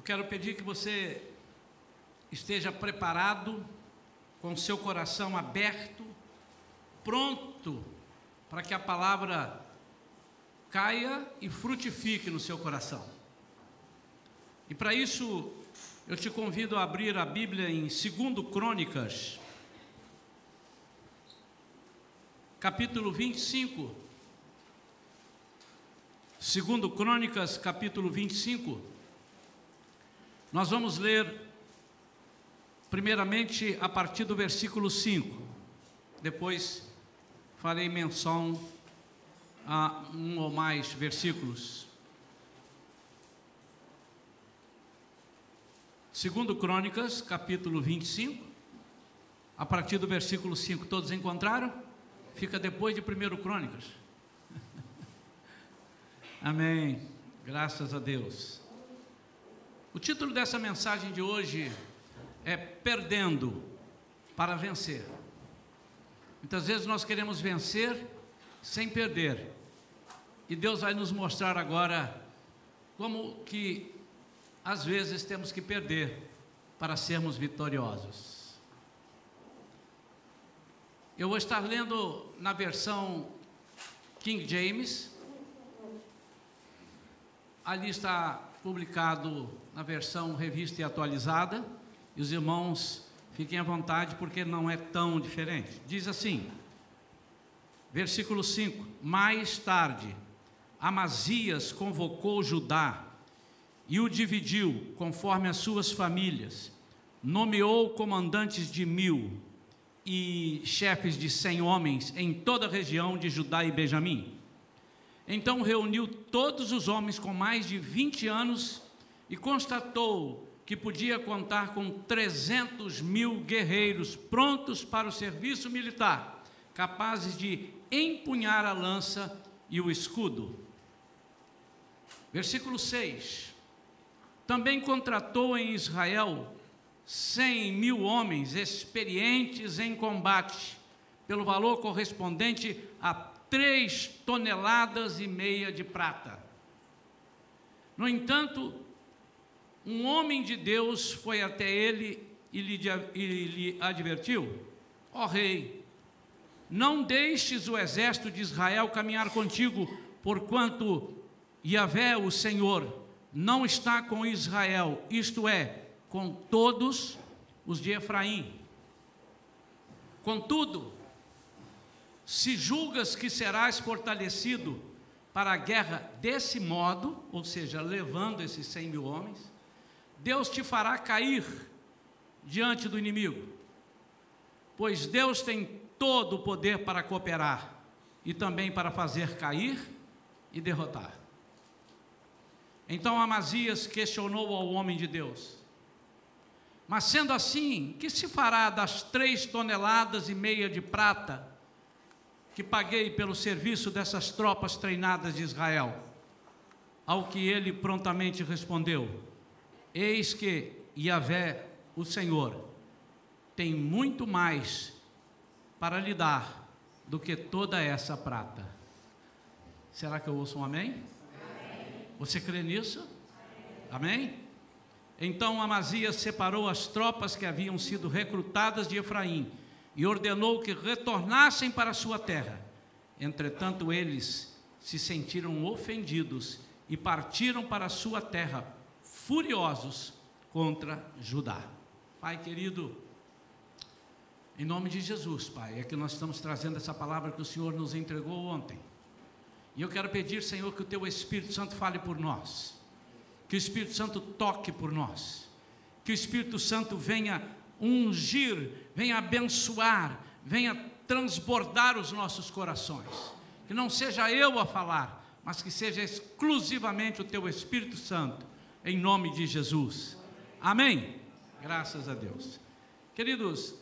quero pedir que você esteja preparado, com seu coração aberto, pronto para que a palavra caia e frutifique no seu coração. E para isso, eu te convido a abrir a Bíblia em 2 Crônicas, capítulo 25. 2 Crônicas, capítulo 25. Nós vamos ler, primeiramente, a partir do versículo 5. Depois, farei menção a um ou mais versículos. 2 Crônicas, capítulo 25, a partir do versículo 5. Todos encontraram? Fica depois de 1 Crônicas. Amém. Graças a Deus. O título dessa mensagem de hoje é Perdendo para Vencer. Muitas vezes nós queremos vencer sem perder. E Deus vai nos mostrar agora como que às vezes temos que perder para sermos vitoriosos. Eu vou estar lendo na versão King James. Ali está publicado na versão revista e atualizada. E os irmãos fiquem à vontade, porque não é tão diferente. Diz assim, versículo 5: Mais tarde, Amazias convocou Judá e o dividiu conforme as suas famílias, nomeou comandantes de 1000 e chefes de 100 homens em toda a região de Judá e Benjamim. Então reuniu todos os homens com mais de 20 anos e constatou que podia contar com 300.000 guerreiros prontos para o serviço militar, capazes de empunhar a lança e o escudo. Versículo 6. Também contratou em Israel 100.000 homens experientes em combate, pelo valor correspondente a 3,5 toneladas de prata. No entanto, um homem de Deus foi até ele e lhe advertiu: ó rei, não deixes o exército de Israel caminhar contigo, porquanto Yahvé, o Senhor, não está com Israel, isto é, com todos os de Efraim. Contudo, se julgas que serás fortalecido para a guerra desse modo, ou seja, levando esses 100.000 homens, Deus te fará cair diante do inimigo, pois Deus tem todo o poder para cooperar e também para fazer cair e derrotar. Então Amazias questionou ao homem de Deus: mas sendo assim, que se fará das 3,5 toneladas de prata que paguei pelo serviço dessas tropas treinadas de Israel? Ao que ele prontamente respondeu: eis que Yahvé, o Senhor, tem muito mais para lhe dar do que toda essa prata. Será que eu ouço um amém? Amém. Você crê nisso? Amém? Então Amazias separou as tropas que haviam sido recrutadas de Efraim e ordenou que retornassem para a sua terra. Entretanto, eles se sentiram ofendidos e partiram para a sua terra, furiosos contra Judá. Pai querido, em nome de Jesus, Pai, é que nós estamos trazendo essa palavra que o Senhor nos entregou ontem. E eu quero pedir, Senhor, que o Teu Espírito Santo fale por nós, que o Espírito Santo toque por nós, que o Espírito Santo venha ungir, venha abençoar, venha transbordar os nossos corações. Que não seja eu a falar, mas que seja exclusivamente o Teu Espírito Santo, em nome de Jesus. Amém? Graças a Deus. Queridos,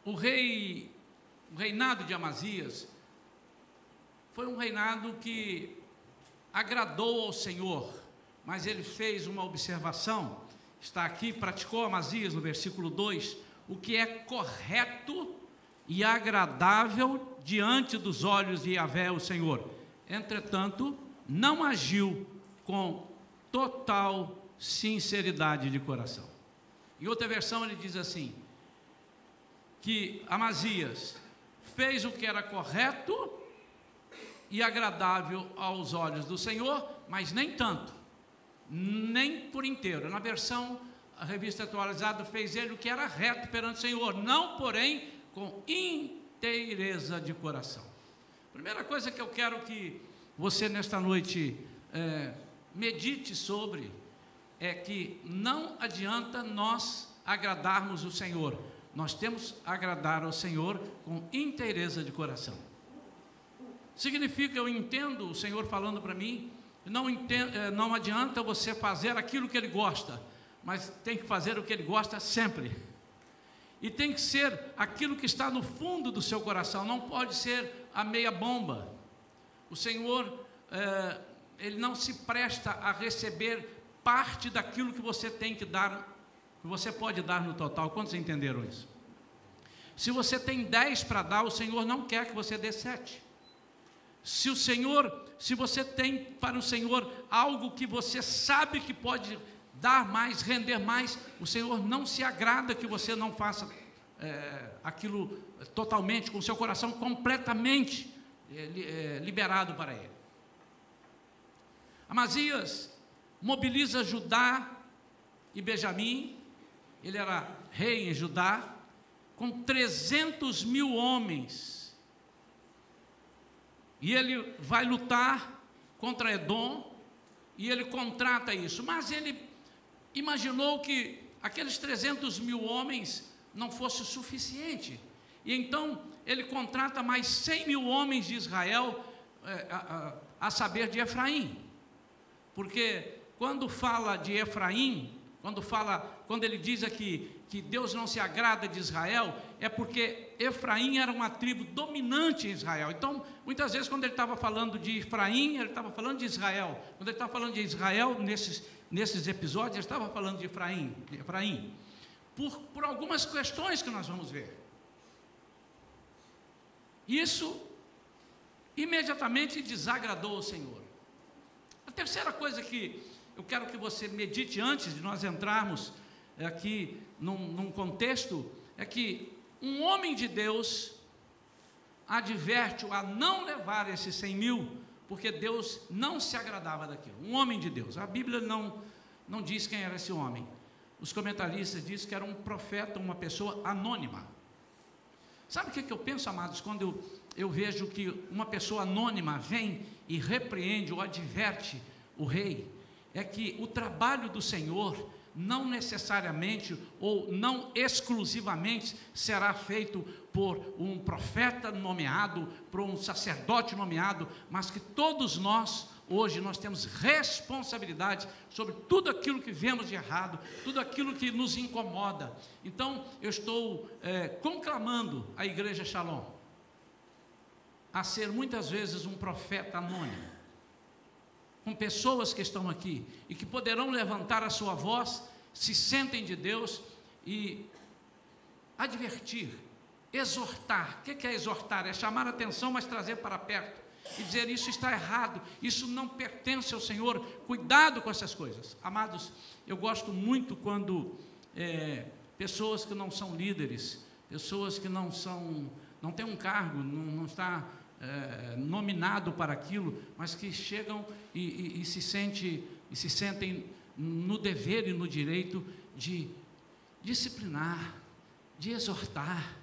o reinado de Amazias foi um reinado que agradou ao Senhor, mas ele fez uma observação, está aqui: praticou Amazias, no versículo 2, o que é correto e agradável diante dos olhos de Yahvé, o Senhor. Entretanto, não agiu com total sinceridade de coração. Em outra versão ele diz assim, que Amazias fez o que era correto e agradável aos olhos do Senhor, mas nem tanto, nem por inteiro. Na versão, a revista atualizada, fez ele o que era reto perante o Senhor, não, porém, com inteireza de coração. Primeira coisa que eu quero que você nesta noite medite sobre, é que não adianta nós agradarmos o Senhor, nós temos que agradar ao Senhor com inteireza de coração. Significa, eu entendo o Senhor falando para mim, não adianta você fazer aquilo que Ele gosta, mas tem que fazer o que Ele gosta sempre. E tem que ser aquilo que está no fundo do seu coração, não pode ser a meia bomba. O Senhor, Ele não se presta a receber parte daquilo que você tem que dar, que você pode dar no total. Quantos entenderam isso? Se você tem 10 para dar, o Senhor não quer que você dê 7. Se você tem para o Senhor algo que você sabe que pode dar mais, render mais, o Senhor não se agrada que você não faça aquilo totalmente, com o seu coração completamente liberado para Ele. Amazias mobiliza Judá e Benjamim, ele era rei em Judá, com 300 mil homens, e ele vai lutar contra Edom, e ele contrata isso, mas ele imaginou que aqueles 300 mil homens não fosse o suficiente, e então ele contrata mais 100 mil homens de Israel, a saber de Efraim, porque quando fala de Efraim, quando ele diz aqui que Deus não se agrada de Israel, é porque Efraim era uma tribo dominante em Israel. Então, muitas vezes, quando ele estava falando de Efraim, ele estava falando de Israel. Quando ele estava falando de Israel, nesses episódios, ele estava falando de Efraim. Por algumas questões que nós vamos ver. Isso imediatamente desagradou o Senhor. A terceira coisa que eu quero que você medite antes de nós entrarmos aqui num contexto, é que um homem de Deus adverte-o a não levar esses 100 mil, porque Deus não se agradava daquilo. Um homem de Deus, a Bíblia não diz quem era esse homem. Os comentaristas dizem que era um profeta, uma pessoa anônima. Sabe o que eu penso, amados, quando eu vejo que uma pessoa anônima vem e repreende ou adverte o rei? É que o trabalho do Senhor não necessariamente ou não exclusivamente será feito por um profeta nomeado, por um sacerdote nomeado, mas que todos nós, hoje, nós temos responsabilidade sobre tudo aquilo que vemos de errado, tudo aquilo que nos incomoda. Então, eu estou conclamando a Igreja Shalom a ser muitas vezes um profeta anônimo, com pessoas que estão aqui e que poderão levantar a sua voz, se sentem de Deus e advertir, exortar. O que é exortar? É chamar a atenção, mas trazer para perto e dizer: isso está errado, isso não pertence ao Senhor, cuidado com essas coisas. Amados, eu gosto muito quando pessoas que não são líderes, pessoas que não têm um cargo, não está nominado para aquilo, mas que chegam e se sentem no dever e no direito de disciplinar, de exortar,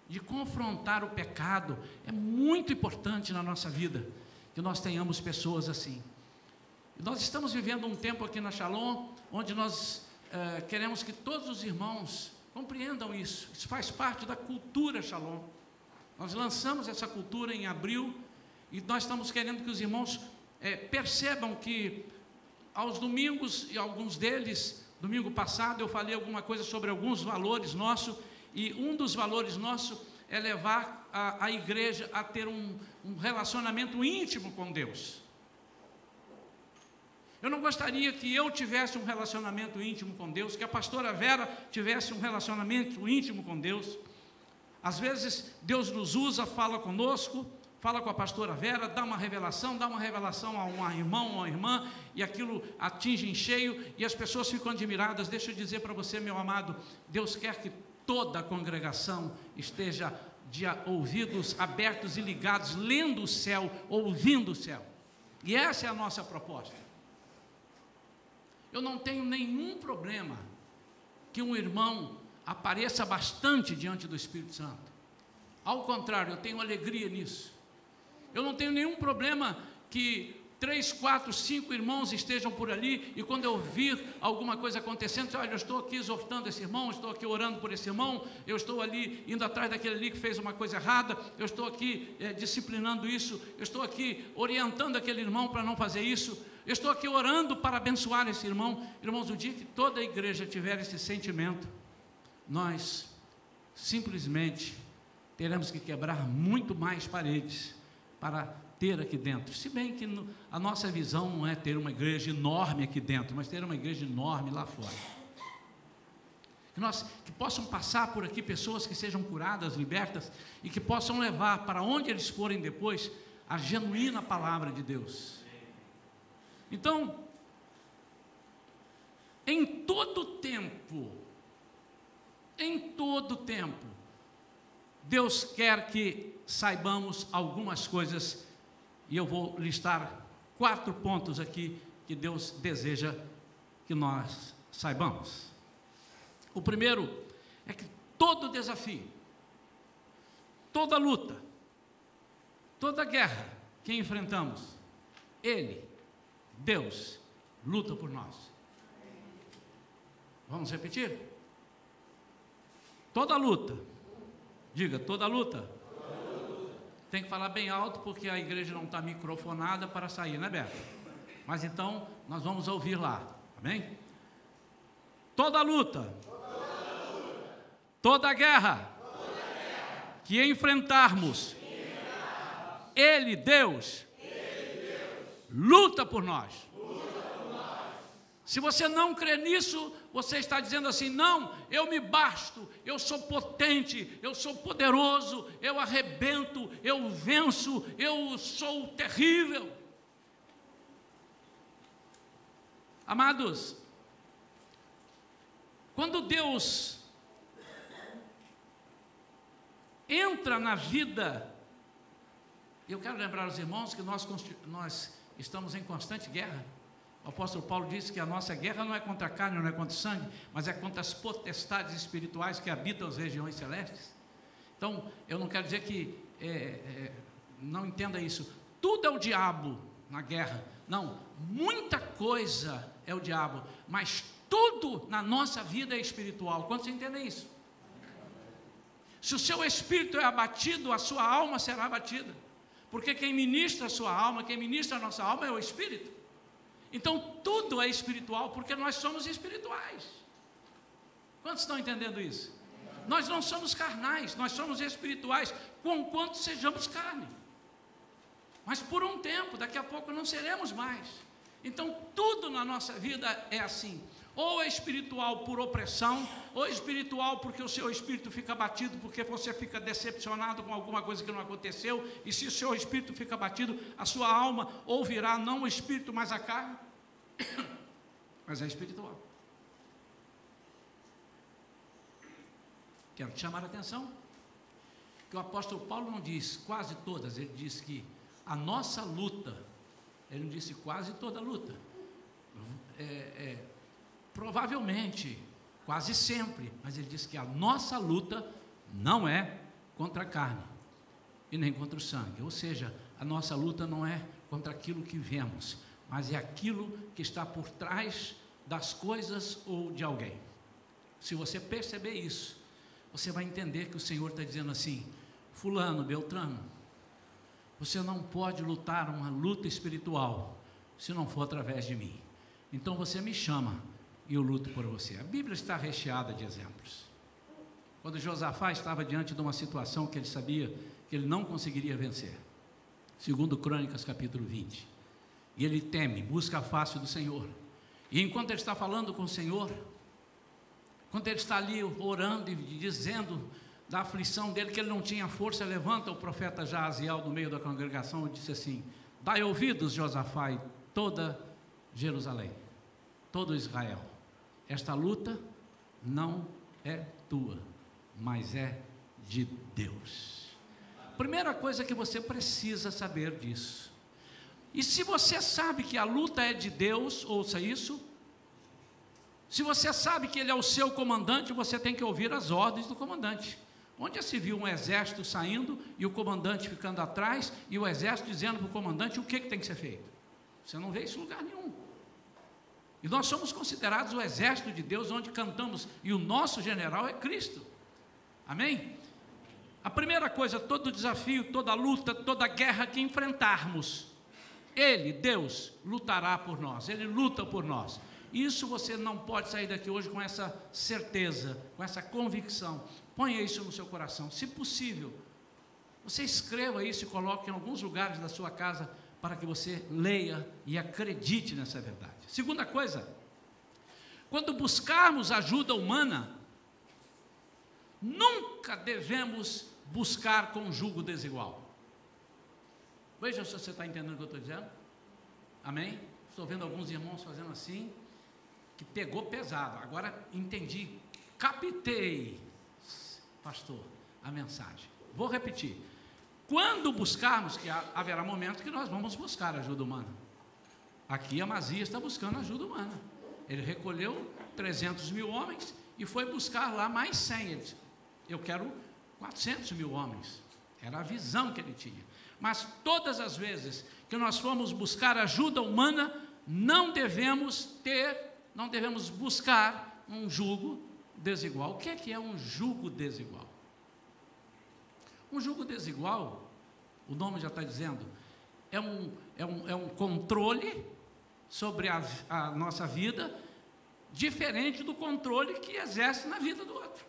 de confrontar o pecado. É muito importante na nossa vida que nós tenhamos pessoas assim. Nós estamos vivendo um tempo aqui na Shalom, onde nós queremos que todos os irmãos compreendam isso. Isso faz parte da cultura Shalom. Nós lançamos essa cultura em abril e nós estamos querendo que os irmãos percebam que aos domingos, e alguns deles, domingo passado eu falei alguma coisa sobre alguns valores nossos, e um dos valores nossos é levar a igreja a ter um relacionamento íntimo com Deus. Eu não gostaria que eu tivesse um relacionamento íntimo com Deus, que a pastora Vera tivesse um relacionamento íntimo com Deus. Às vezes Deus nos usa, fala conosco, fala com a pastora Vera, dá uma revelação a um irmão, uma irmã, e aquilo atinge em cheio, e as pessoas ficam admiradas. Deixa eu dizer para você, meu amado, Deus quer que toda a congregação esteja de ouvidos abertos e ligados, lendo o céu, ouvindo o céu, e essa é a nossa proposta. Eu não tenho nenhum problema que um irmão apareça bastante diante do Espírito Santo, ao contrário, eu tenho alegria nisso. Eu não tenho nenhum problema que 3, 4, 5 irmãos estejam por ali, e quando eu vir alguma coisa acontecendo, olha, eu estou aqui exortando esse irmão, estou aqui orando por esse irmão, eu estou ali indo atrás daquele ali que fez uma coisa errada, eu estou aqui disciplinando isso, eu estou aqui orientando aquele irmão para não fazer isso, eu estou aqui orando para abençoar esse irmão. Irmãos, o dia que toda a igreja tiver esse sentimento, nós simplesmente teremos que quebrar muito mais paredes para ter aqui dentro, se bem que a nossa visão não é ter uma igreja enorme aqui dentro, mas ter uma igreja enorme lá fora, que possam passar por aqui pessoas que sejam curadas, libertas, e que possam levar para onde eles forem depois a genuína palavra de Deus. Então, em todo tempo, Deus quer que saibamos algumas coisas, e eu vou listar 4 pontos aqui que Deus deseja que nós saibamos. O primeiro é que todo desafio, toda luta, toda guerra que enfrentamos, Deus, luta por nós. Vamos repetir? Toda luta, diga, toda luta. Tem que falar bem alto, porque a igreja não está microfonada para sair, né, Beto? Mas então, nós vamos ouvir lá, amém? Toda luta, toda guerra que enfrentarmos, Ele, Deus, luta por nós. Se você não crê nisso, você está dizendo assim: não, eu me basto, eu sou potente, eu sou poderoso, eu arrebento, eu venço, eu sou terrível. Amados, quando Deus entra na vida, eu quero lembrar aos irmãos que nós estamos em constante guerra. O apóstolo Paulo disse que a nossa guerra não é contra a carne, não é contra o sangue, mas é contra as potestades espirituais que habitam as regiões celestes. Então, eu não quero dizer que, não entenda isso, tudo é o diabo na guerra. Não, muita coisa é o diabo, mas tudo na nossa vida é espiritual. Quantos entendem isso? Se o seu espírito é abatido, a sua alma será abatida, porque quem ministra a sua alma, quem ministra a nossa alma é o Espírito. Então tudo é espiritual, porque nós somos espirituais. Quantos estão entendendo isso? Nós não somos carnais, nós somos espirituais, conquanto sejamos carne. Mas por um tempo, daqui a pouco não seremos mais. Então tudo na nossa vida é assim: ou é espiritual por opressão, ou é espiritual porque o seu espírito fica abatido, porque você fica decepcionado com alguma coisa que não aconteceu, e se o seu espírito fica abatido, a sua alma ouvirá não o espírito, mas a carne, mas é espiritual. Quero te chamar a atenção, que o apóstolo Paulo não diz quase todas, ele diz que a nossa luta, ele não disse quase toda luta, provavelmente, quase sempre, mas ele diz que a nossa luta não é contra a carne e nem contra o sangue, ou seja, a nossa luta não é contra aquilo que vemos, mas é aquilo que está por trás das coisas ou de alguém. Se você perceber isso, você vai entender que o Senhor está dizendo assim: fulano, beltrano, você não pode lutar uma luta espiritual se não for através de mim. Então você me chama e eu luto por você. A Bíblia está recheada de exemplos. Quando Josafá estava diante de uma situação que ele sabia que ele não conseguiria vencer, segundo Crônicas capítulo 20, e ele teme, busca a face do Senhor, e enquanto ele está falando com o Senhor, quando ele está ali orando e dizendo da aflição dele, que ele não tinha força, levanta o profeta Jaaziel no meio da congregação e disse assim: dai ouvidos, Josafá, e toda Jerusalém, todo Israel, esta luta não é tua, mas é de Deus. Primeira coisa que você precisa saber disso. E se você sabe que a luta é de Deus, ouça isso. Se você sabe que Ele é o seu comandante, você tem que ouvir as ordens do comandante. Onde já se viu um exército saindo e o comandante ficando atrás e o exército dizendo para o comandante o que tem que ser feito? Você não vê isso em lugar nenhum. E nós somos considerados o exército de Deus, onde cantamos, e o nosso general é Cristo. Amém? A primeira coisa, todo desafio, toda luta, toda guerra que enfrentarmos, Ele, Deus, lutará por nós, Ele luta por nós. Isso você não pode sair daqui hoje com essa certeza, com essa convicção. Ponha isso no seu coração. Se possível, você escreva isso e coloque em alguns lugares da sua casa para que você leia e acredite nessa verdade. Segunda coisa, quando buscarmos ajuda humana, nunca devemos buscar com jugo desigual. Veja se você está entendendo o que eu estou dizendo. Amém? Estou vendo alguns irmãos fazendo assim, que pegou pesado. Agora entendi, captei, pastor, a mensagem. Vou repetir. Quando buscarmos, que haverá momentos que nós vamos buscar ajuda humana. Aqui Amazias está buscando ajuda humana. Ele recolheu 300 mil homens e foi buscar lá mais 100. Ele disse: eu quero 400 mil homens. Era a visão que ele tinha. Mas todas as vezes que nós formos buscar ajuda humana, não devemos buscar um jugo desigual. O que é um jugo desigual? Um jugo desigual, o nome já está dizendo, é um controle sobre a nossa vida, diferente do controle que exerce na vida do outro.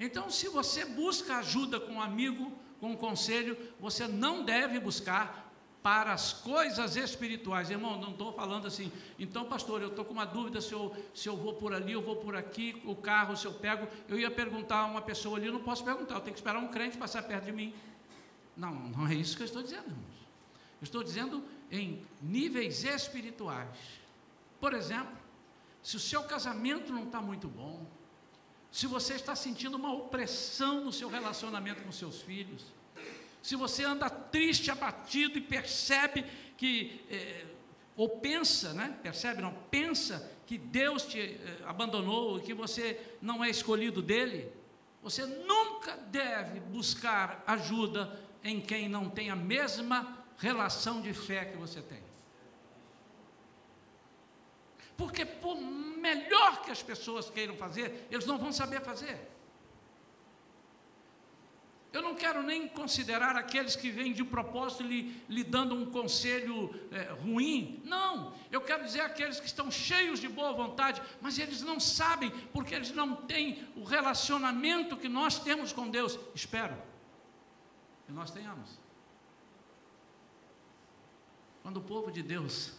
Então, se você busca ajuda com um amigo, com um conselho, você não deve buscar para as coisas espirituais. Irmão, não estou falando assim, então pastor, eu estou com uma dúvida se eu vou por ali, eu vou por aqui, o carro, se eu pego, eu ia perguntar a uma pessoa ali, eu não posso perguntar, eu tenho que esperar um crente passar perto de mim. Não é isso que eu estou dizendo, irmãos. Eu estou dizendo em níveis espirituais. Por exemplo, se o seu casamento não está muito bom, se você está sentindo uma opressão no seu relacionamento com seus filhos, se você anda triste, abatido e percebe que, ou pensa, né? Percebe, não, pensa que Deus te abandonou e que você não é escolhido dele, você nunca deve buscar ajuda em quem não tem a mesma relação de fé que você tem. Porque por melhor que as pessoas queiram fazer, eles não vão saber fazer. Eu não quero nem considerar aqueles que vêm de propósito lhe dando um conselho ruim. Não, eu quero dizer aqueles que estão cheios de boa vontade, mas eles não sabem, porque eles não têm o relacionamento que nós temos com Deus. Espero que nós tenhamos. Quando o povo de Deus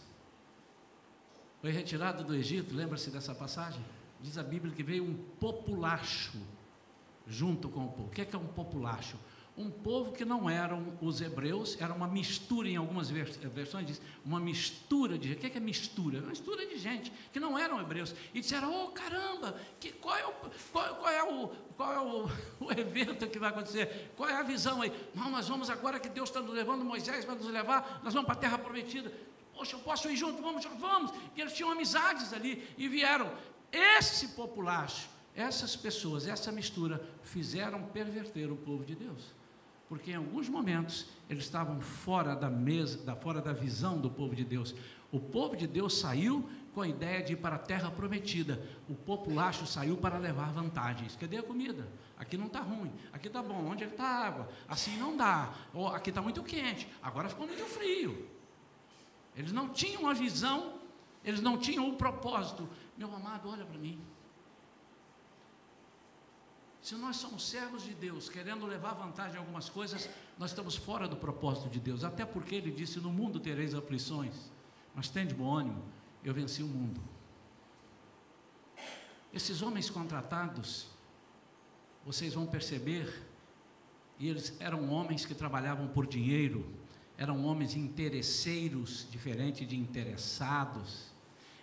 foi retirado do Egito, lembra-se dessa passagem? Diz a Bíblia que veio um populacho junto com o povo. O que é um populacho? Um povo que não eram os hebreus, era uma mistura, em algumas versões diz, uma mistura de... O que é mistura? Uma mistura de gente que não eram hebreus. E disseram: oh caramba, qual é o evento que vai acontecer? Qual é a visão aí? Não, nós vamos agora que Deus está nos levando, Moisés vai nos levar, nós vamos para a terra prometida. Poxa, eu posso ir junto? Vamos. E eles tinham amizades ali e vieram. Esse populacho, essas pessoas, essa mistura, fizeram perverter o povo de Deus. Porque em alguns momentos eles estavam fora da mesa, fora da visão do povo de Deus. O povo de Deus saiu com a ideia de ir para a terra prometida. O populacho saiu para levar vantagens. Cadê a comida? Aqui não está ruim, aqui está bom. Onde está a água? Assim não dá. Oh, aqui está muito quente, agora ficou muito frio. Eles não tinham a visão, eles não tinham o propósito. Meu amado, olha para mim. Se nós somos servos de Deus, querendo levar vantagem em algumas coisas, nós estamos fora do propósito de Deus. Até porque Ele disse: no mundo tereis aflições, mas tende bom ânimo, eu venci o mundo. Esses homens contratados vocês vão perceber, e eles eram homens que trabalhavam por dinheiro, eram homens interesseiros, diferente de interessados,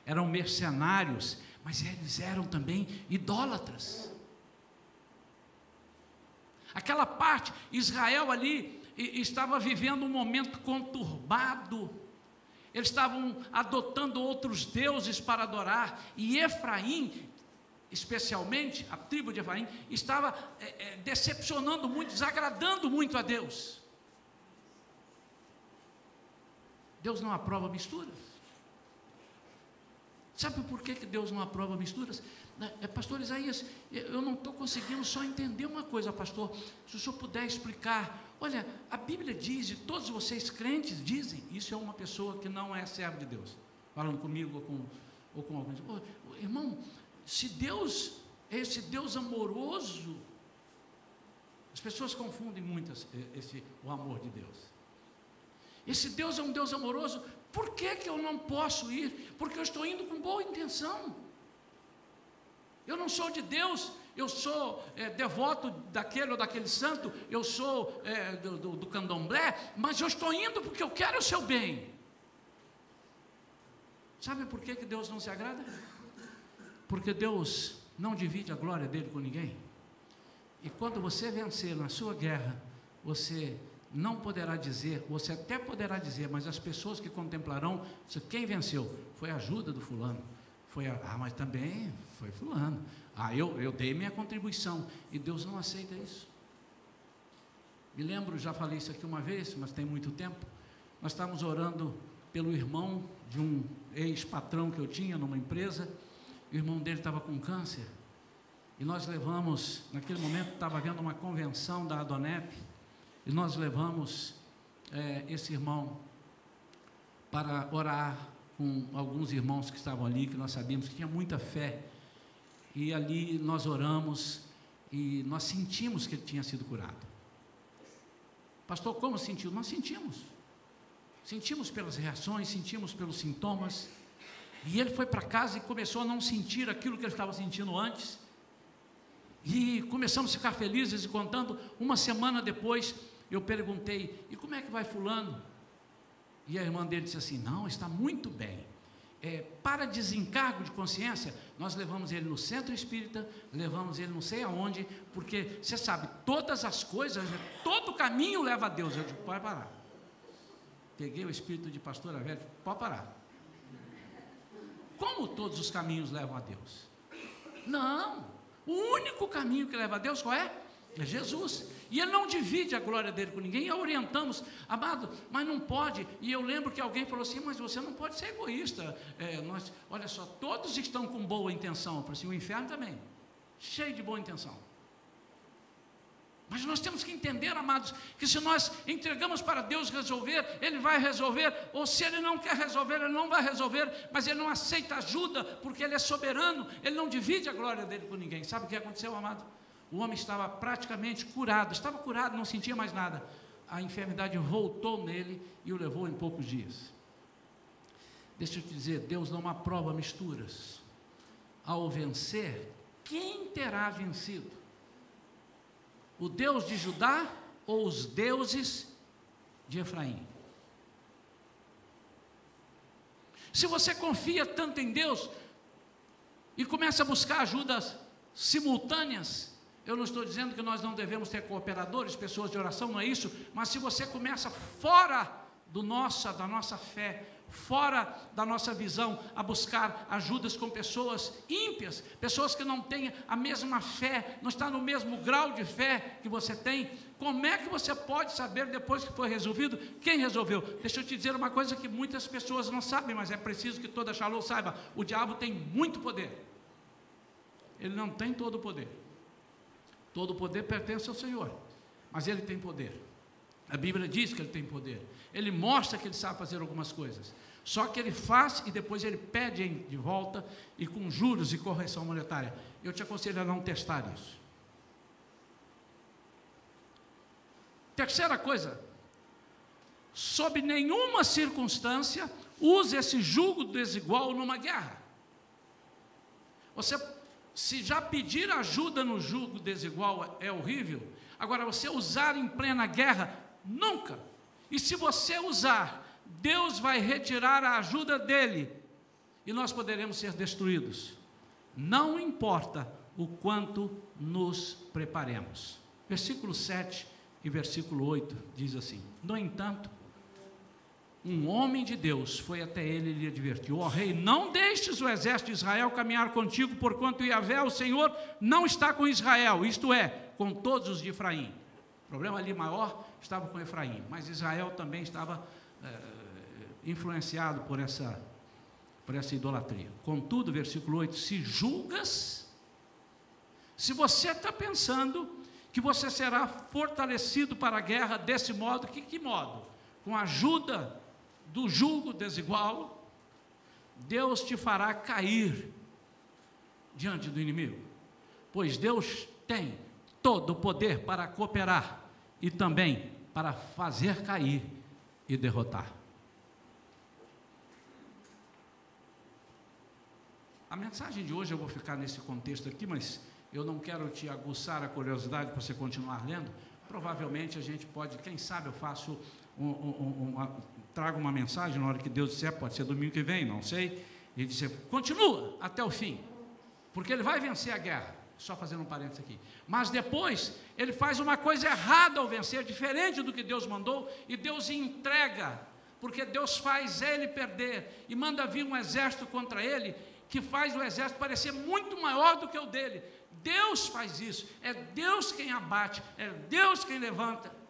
eram mercenários, mas eles eram também idólatras. Aquela parte, Israel ali estava vivendo um momento conturbado, eles estavam adotando outros deuses para adorar, e Efraim, especialmente a tribo de Efraim, estava decepcionando muito, desagradando muito a Deus. Deus não aprova misturas. Sabe por que Deus não aprova misturas? Pastor Isaías, eu não estou conseguindo só entender uma coisa, pastor. Se o senhor puder explicar. Olha, a Bíblia diz, e todos vocês crentes dizem, isso é uma pessoa que não é servo de Deus, falando comigo ou com alguém. Irmão, se Deus é esse Deus amoroso, as pessoas confundem muito o amor de Deus. Esse Deus é um Deus amoroso, por que eu não posso ir? Porque eu estou indo com boa intenção. Eu não sou de Deus, eu sou devoto daquele ou daquele santo, eu sou do candomblé, mas eu estou indo porque eu quero o seu bem. Sabe por que Deus não se agrada? Porque Deus não divide a glória dele com ninguém. E quando você vencer na sua guerra, você não poderá dizer, você até poderá dizer, mas as pessoas que contemplarão, quem venceu? Foi a ajuda do fulano. Mas também foi fulano. Eu dei minha contribuição. E Deus não aceita isso. Me lembro, já falei isso aqui uma vez, mas tem muito tempo. Nós estávamos orando pelo irmão de um ex-patrão que eu tinha numa empresa. O irmão dele estava com câncer. E nós levamos, naquele momento estava havendo uma convenção da Adonep. E nós levamos esse irmão para orar com alguns irmãos que estavam ali, que nós sabíamos que tinha muita fé, e ali nós oramos, e nós sentimos que ele tinha sido curado. Pastor, como sentiu? Nós sentimos pelas reações, sentimos pelos sintomas, e ele foi para casa e começou a não sentir aquilo que ele estava sentindo antes, e começamos a ficar felizes, e contando, uma semana depois, eu perguntei, e como é que vai fulano? E a irmã dele disse assim, não, está muito bem. Para desencargo de consciência, nós levamos ele no centro espírita, levamos ele não sei aonde, porque você sabe, todas as coisas, todo caminho leva a Deus. Eu digo, pode parar. Peguei o espírito de pastora velha, pode parar. Como todos os caminhos levam a Deus? Não, o único caminho que leva a Deus qual é? É Jesus. E ele não divide a glória dele com ninguém. E orientamos, amado, mas não pode. E eu lembro que alguém falou assim, mas você não pode ser egoísta. Olha só, todos estão com boa intenção. Eu falei assim, o inferno também, cheio de boa intenção. Mas nós temos que entender, amados, que se nós entregamos para Deus resolver, Ele vai resolver. Ou se Ele não quer resolver, Ele não vai resolver. Mas Ele não aceita ajuda, porque Ele é soberano. Ele não divide a glória dele com ninguém. Sabe o que aconteceu, amado? O homem estava praticamente curado, não sentia mais nada. A enfermidade voltou nele e o levou em poucos dias. Deixa eu te dizer, Deus não aprova misturas. Ao vencer, quem terá vencido? O Deus de Judá ou os deuses de Efraim? Se você confia tanto em Deus e começa a buscar ajudas simultâneas, eu não estou dizendo que nós não devemos ter cooperadores, pessoas de oração, não é isso, mas se você começa fora da nossa fé, fora da nossa visão, a buscar ajudas com pessoas ímpias, pessoas que não têm a mesma fé, não está no mesmo grau de fé que você tem, como é que você pode saber depois que foi resolvido, quem resolveu? Deixa eu te dizer uma coisa que muitas pessoas não sabem, mas é preciso que toda Shalom saiba, o diabo tem muito poder, ele não tem todo o poder. Todo o poder pertence ao Senhor, mas Ele tem poder. A Bíblia diz que Ele tem poder. Ele mostra que Ele sabe fazer algumas coisas. Só que Ele faz e depois Ele pede de volta e com juros e correção monetária. Eu te aconselho a não testar isso. Terceira coisa, sob nenhuma circunstância, use esse jugo desigual numa guerra. Você se já pedir ajuda no jugo desigual é horrível, agora você usar em plena guerra, nunca. E se você usar, Deus vai retirar a ajuda dele, e nós poderemos ser destruídos. Não importa o quanto nos preparemos. Versículo 7 e versículo 8 diz assim: no entanto, um homem de Deus foi até ele e lhe advertiu: ó rei, não deixes o exército de Israel caminhar contigo, porquanto Yahvé, o Senhor, não está com Israel, isto é, com todos os de Efraim. O problema ali maior estava com Efraim, mas Israel também estava influenciado por essa idolatria. Contudo, versículo 8, se julgas, se você está pensando que você será fortalecido para a guerra desse modo, que modo? Com a ajuda do jugo desigual, Deus te fará cair diante do inimigo, pois Deus tem todo o poder para cooperar e também para fazer cair e derrotar. A mensagem de hoje eu vou ficar nesse contexto aqui, mas eu não quero te aguçar a curiosidade para você continuar lendo. Provavelmente a gente pode, quem sabe eu faço trago uma mensagem na hora que Deus disser, pode ser domingo que vem, não sei, e dizer, continua até o fim, porque ele vai vencer a guerra, só fazendo um parênteses aqui, mas depois ele faz uma coisa errada ao vencer, diferente do que Deus mandou, e Deus entrega, porque Deus faz ele perder, e manda vir um exército contra ele, que faz o exército parecer muito maior do que o dele. Deus faz isso, é Deus quem abate, é Deus quem levanta.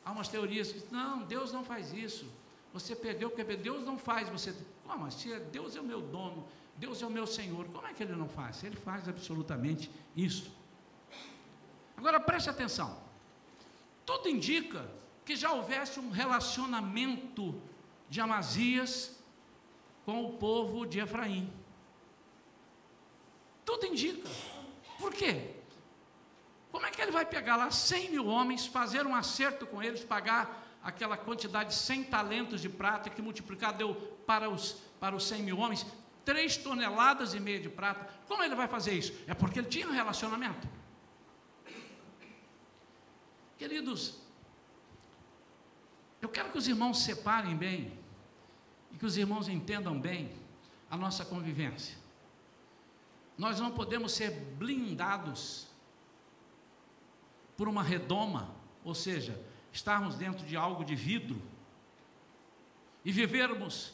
Há umas teorias que dizem, não, Deus não faz isso, você perdeu porque Deus não faz, você, mas se Deus é o meu dono, Deus é o meu Senhor, como é que Ele não faz? Ele faz absolutamente isso. Agora preste atenção, tudo indica que já houvesse um relacionamento de Amazias com o povo de Efraim, tudo indica. Por quê? Como é que ele vai pegar lá 100 mil homens, fazer um acerto com eles, pagar aquela quantidade de 100 talentos de prata, que multiplicado deu para os 100 mil homens, 3,5 toneladas de prata? Como ele vai fazer isso? É porque ele tinha um relacionamento. Queridos, eu quero que os irmãos separem bem, e que os irmãos entendam bem a nossa convivência. Nós não podemos ser blindados por uma redoma, ou seja, estarmos dentro de algo de vidro e vivermos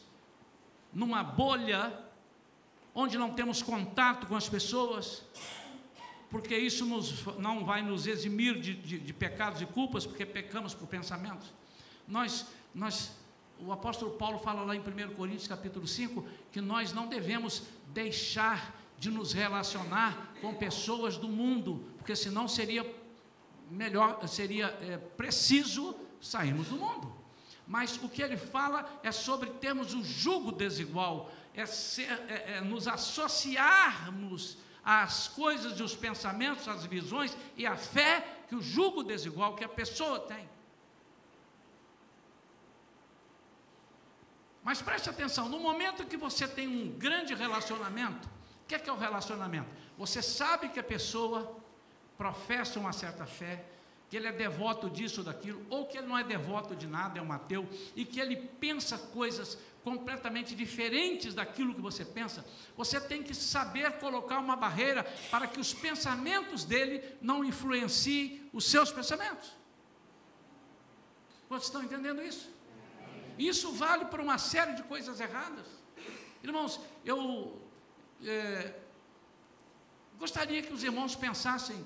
numa bolha onde não temos contato com as pessoas, porque isso não vai nos eximir de pecados e culpas, porque pecamos por pensamentos. O apóstolo Paulo fala lá em 1 Coríntios capítulo 5, que nós não devemos deixar de nos relacionar com pessoas do mundo, porque senão seria preciso sairmos do mundo. Mas o que ele fala é sobre termos um jugo desigual, nos associarmos às coisas e os pensamentos, às visões e à fé que o jugo desigual que a pessoa tem. Mas preste atenção, no momento que você tem um grande relacionamento, o que é o relacionamento? Você sabe que a pessoa professa uma certa fé, que ele é devoto disso ou daquilo, ou que ele não é devoto de nada, é um ateu, e que ele pensa coisas completamente diferentes daquilo que você pensa. Você tem que saber colocar uma barreira para que os pensamentos dele não influenciem os seus pensamentos. Vocês estão entendendo isso? Isso vale para uma série de coisas erradas. Irmãos, eu gostaria que os irmãos pensassem,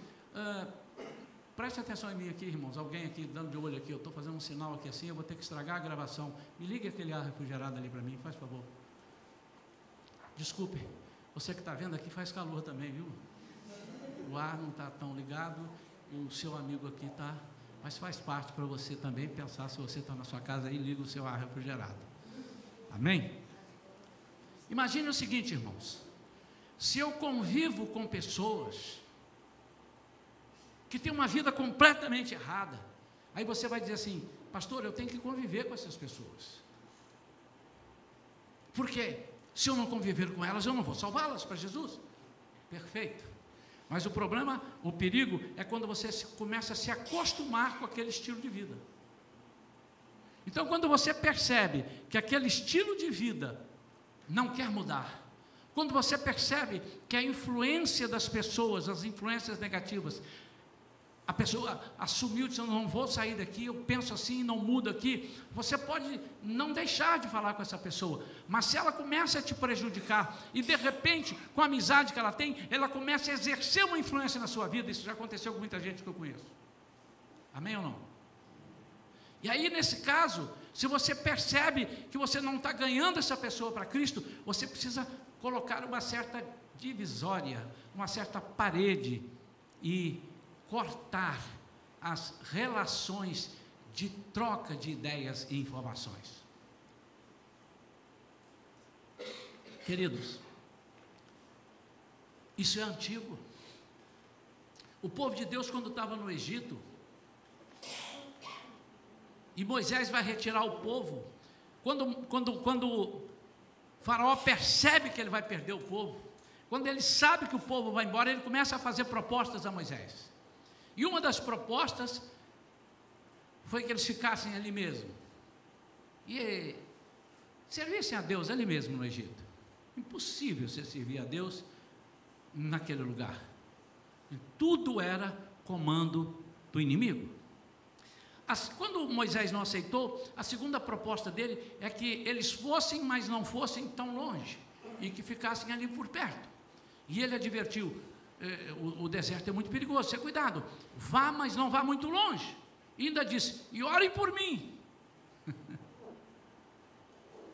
preste atenção em mim aqui, irmãos, alguém aqui dando de olho aqui, eu estou fazendo um sinal aqui assim, eu vou ter que estragar a gravação, me ligue aquele ar refrigerado ali para mim, faz favor. Desculpe, você que está vendo aqui faz calor também, viu? O ar não está tão ligado, o seu amigo aqui está, mas faz parte para você também pensar, se você está na sua casa aí, liga o seu ar refrigerado. Amém? Imagine o seguinte, irmãos, se eu convivo com pessoas que têm uma vida completamente errada, aí você vai dizer assim, pastor, eu tenho que conviver com essas pessoas. Por quê? Se eu não conviver com elas, eu não vou salvá-las para Jesus. Perfeito. Mas o problema, o perigo, é quando você começa a se acostumar com aquele estilo de vida. Então, quando você percebe que aquele estilo de vida não quer mudar, quando você percebe que a influência das pessoas, as influências negativas, a pessoa assumiu, dizendo, não vou sair daqui, eu penso assim, não mudo aqui, você pode não deixar de falar com essa pessoa, mas se ela começa a te prejudicar, e de repente, com a amizade que ela tem, ela começa a exercer uma influência na sua vida, isso já aconteceu com muita gente que eu conheço. Amém ou não? E aí, nesse caso, se você percebe que você não está ganhando essa pessoa para Cristo, você precisa colocar uma certa divisória, uma certa parede e cortar as relações de troca de ideias e informações. Queridos, isso é antigo. O povo de Deus, quando estava no Egito, e Moisés vai retirar o povo, quando o faraó percebe que ele vai perder o povo, quando ele sabe que o povo vai embora, ele começa a fazer propostas a Moisés. E uma das propostas foi que eles ficassem ali mesmo e servissem a Deus ali mesmo no Egito. Impossível você servir a Deus naquele lugar. E tudo era comando do inimigo. Quando Moisés não aceitou, a segunda proposta dele é que eles fossem, mas não fossem tão longe, e que ficassem ali por perto. E ele advertiu, o deserto é muito perigoso, tenha cuidado, vá, mas não vá muito longe. E ainda disse, e orem por mim.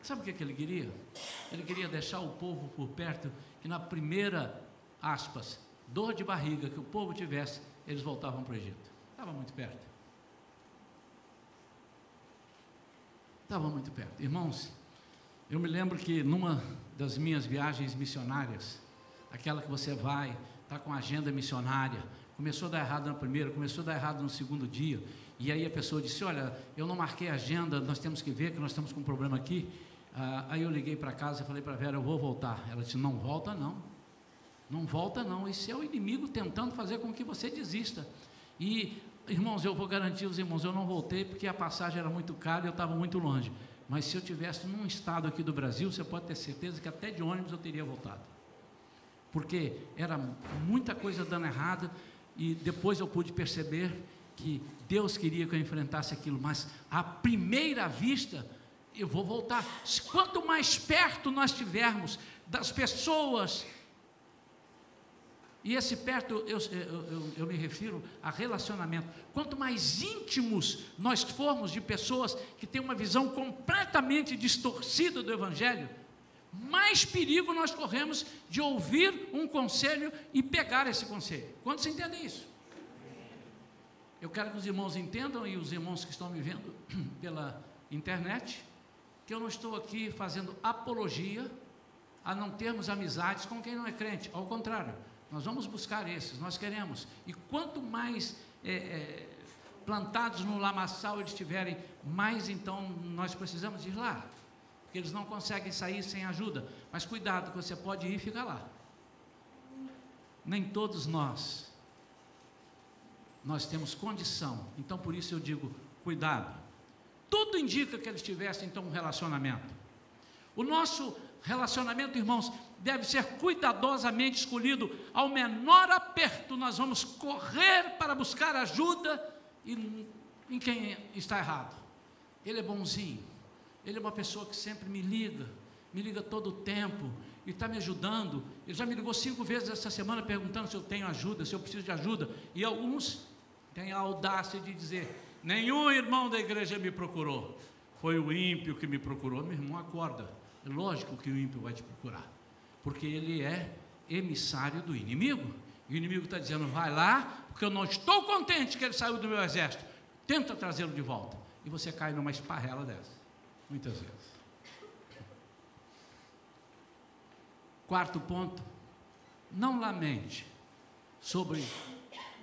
Sabe o que ele queria? Ele queria deixar o povo por perto, que na primeira, aspas, dor de barriga que o povo tivesse, eles voltavam para o Egito. Estava muito perto. Estava muito perto. Irmãos, eu me lembro que numa das minhas viagens missionárias, aquela que você vai, está com a agenda missionária, começou a dar errado na primeira, começou a dar errado no segundo dia, e aí a pessoa disse, olha, eu não marquei a agenda, nós temos que ver que nós estamos com um problema aqui. Aí eu liguei para casa e falei para a Vera, eu vou voltar. Ela disse, não volta não, não volta não, isso é o inimigo tentando fazer com que você desista. E irmãos, eu vou garantir aos irmãos, eu não voltei porque a passagem era muito cara e eu estava muito longe, mas se eu tivesse num estado aqui do Brasil, você pode ter certeza que até de ônibus eu teria voltado, porque era muita coisa dando errado, e depois eu pude perceber que Deus queria que eu enfrentasse aquilo, mas à primeira vista, eu vou voltar. Quanto mais perto nós estivermos das pessoas, e esse perto, eu me refiro a relacionamento, quanto mais íntimos nós formos de pessoas que têm uma visão completamente distorcida do Evangelho, mais perigo nós corremos de ouvir um conselho e pegar esse conselho. Quantos entendem isso? Eu quero que os irmãos entendam, e os irmãos que estão me vendo pela internet, que eu não estou aqui fazendo apologia a não termos amizades com quem não é crente, ao contrário, nós vamos buscar esses, nós queremos, e quanto mais plantados no lamaçal eles estiverem, mais então nós precisamos ir lá, porque eles não conseguem sair sem ajuda, mas cuidado, que você pode ir e ficar lá. Nem todos nós temos condição, então por isso eu digo, cuidado. Tudo indica que eles tivessem então um relacionamento. O nosso relacionamento, irmãos, deve ser cuidadosamente escolhido. Ao menor aperto nós vamos correr para buscar ajuda em quem está errado. Ele é bonzinho, ele é uma pessoa que sempre me liga todo o tempo e está me ajudando. Ele já me ligou 5 vezes essa semana perguntando se eu tenho ajuda, se eu preciso de ajuda, e alguns têm a audácia de dizer, nenhum irmão da igreja me procurou, foi o ímpio que me procurou. Meu irmão, acorda, é lógico que o ímpio vai te procurar, porque ele é emissário do inimigo, e o inimigo está dizendo, vai lá, porque eu não estou contente que ele saiu do meu exército, tenta trazê-lo de volta, e você cai numa esparrela dessa, muitas vezes. Quarto ponto, não lamente sobre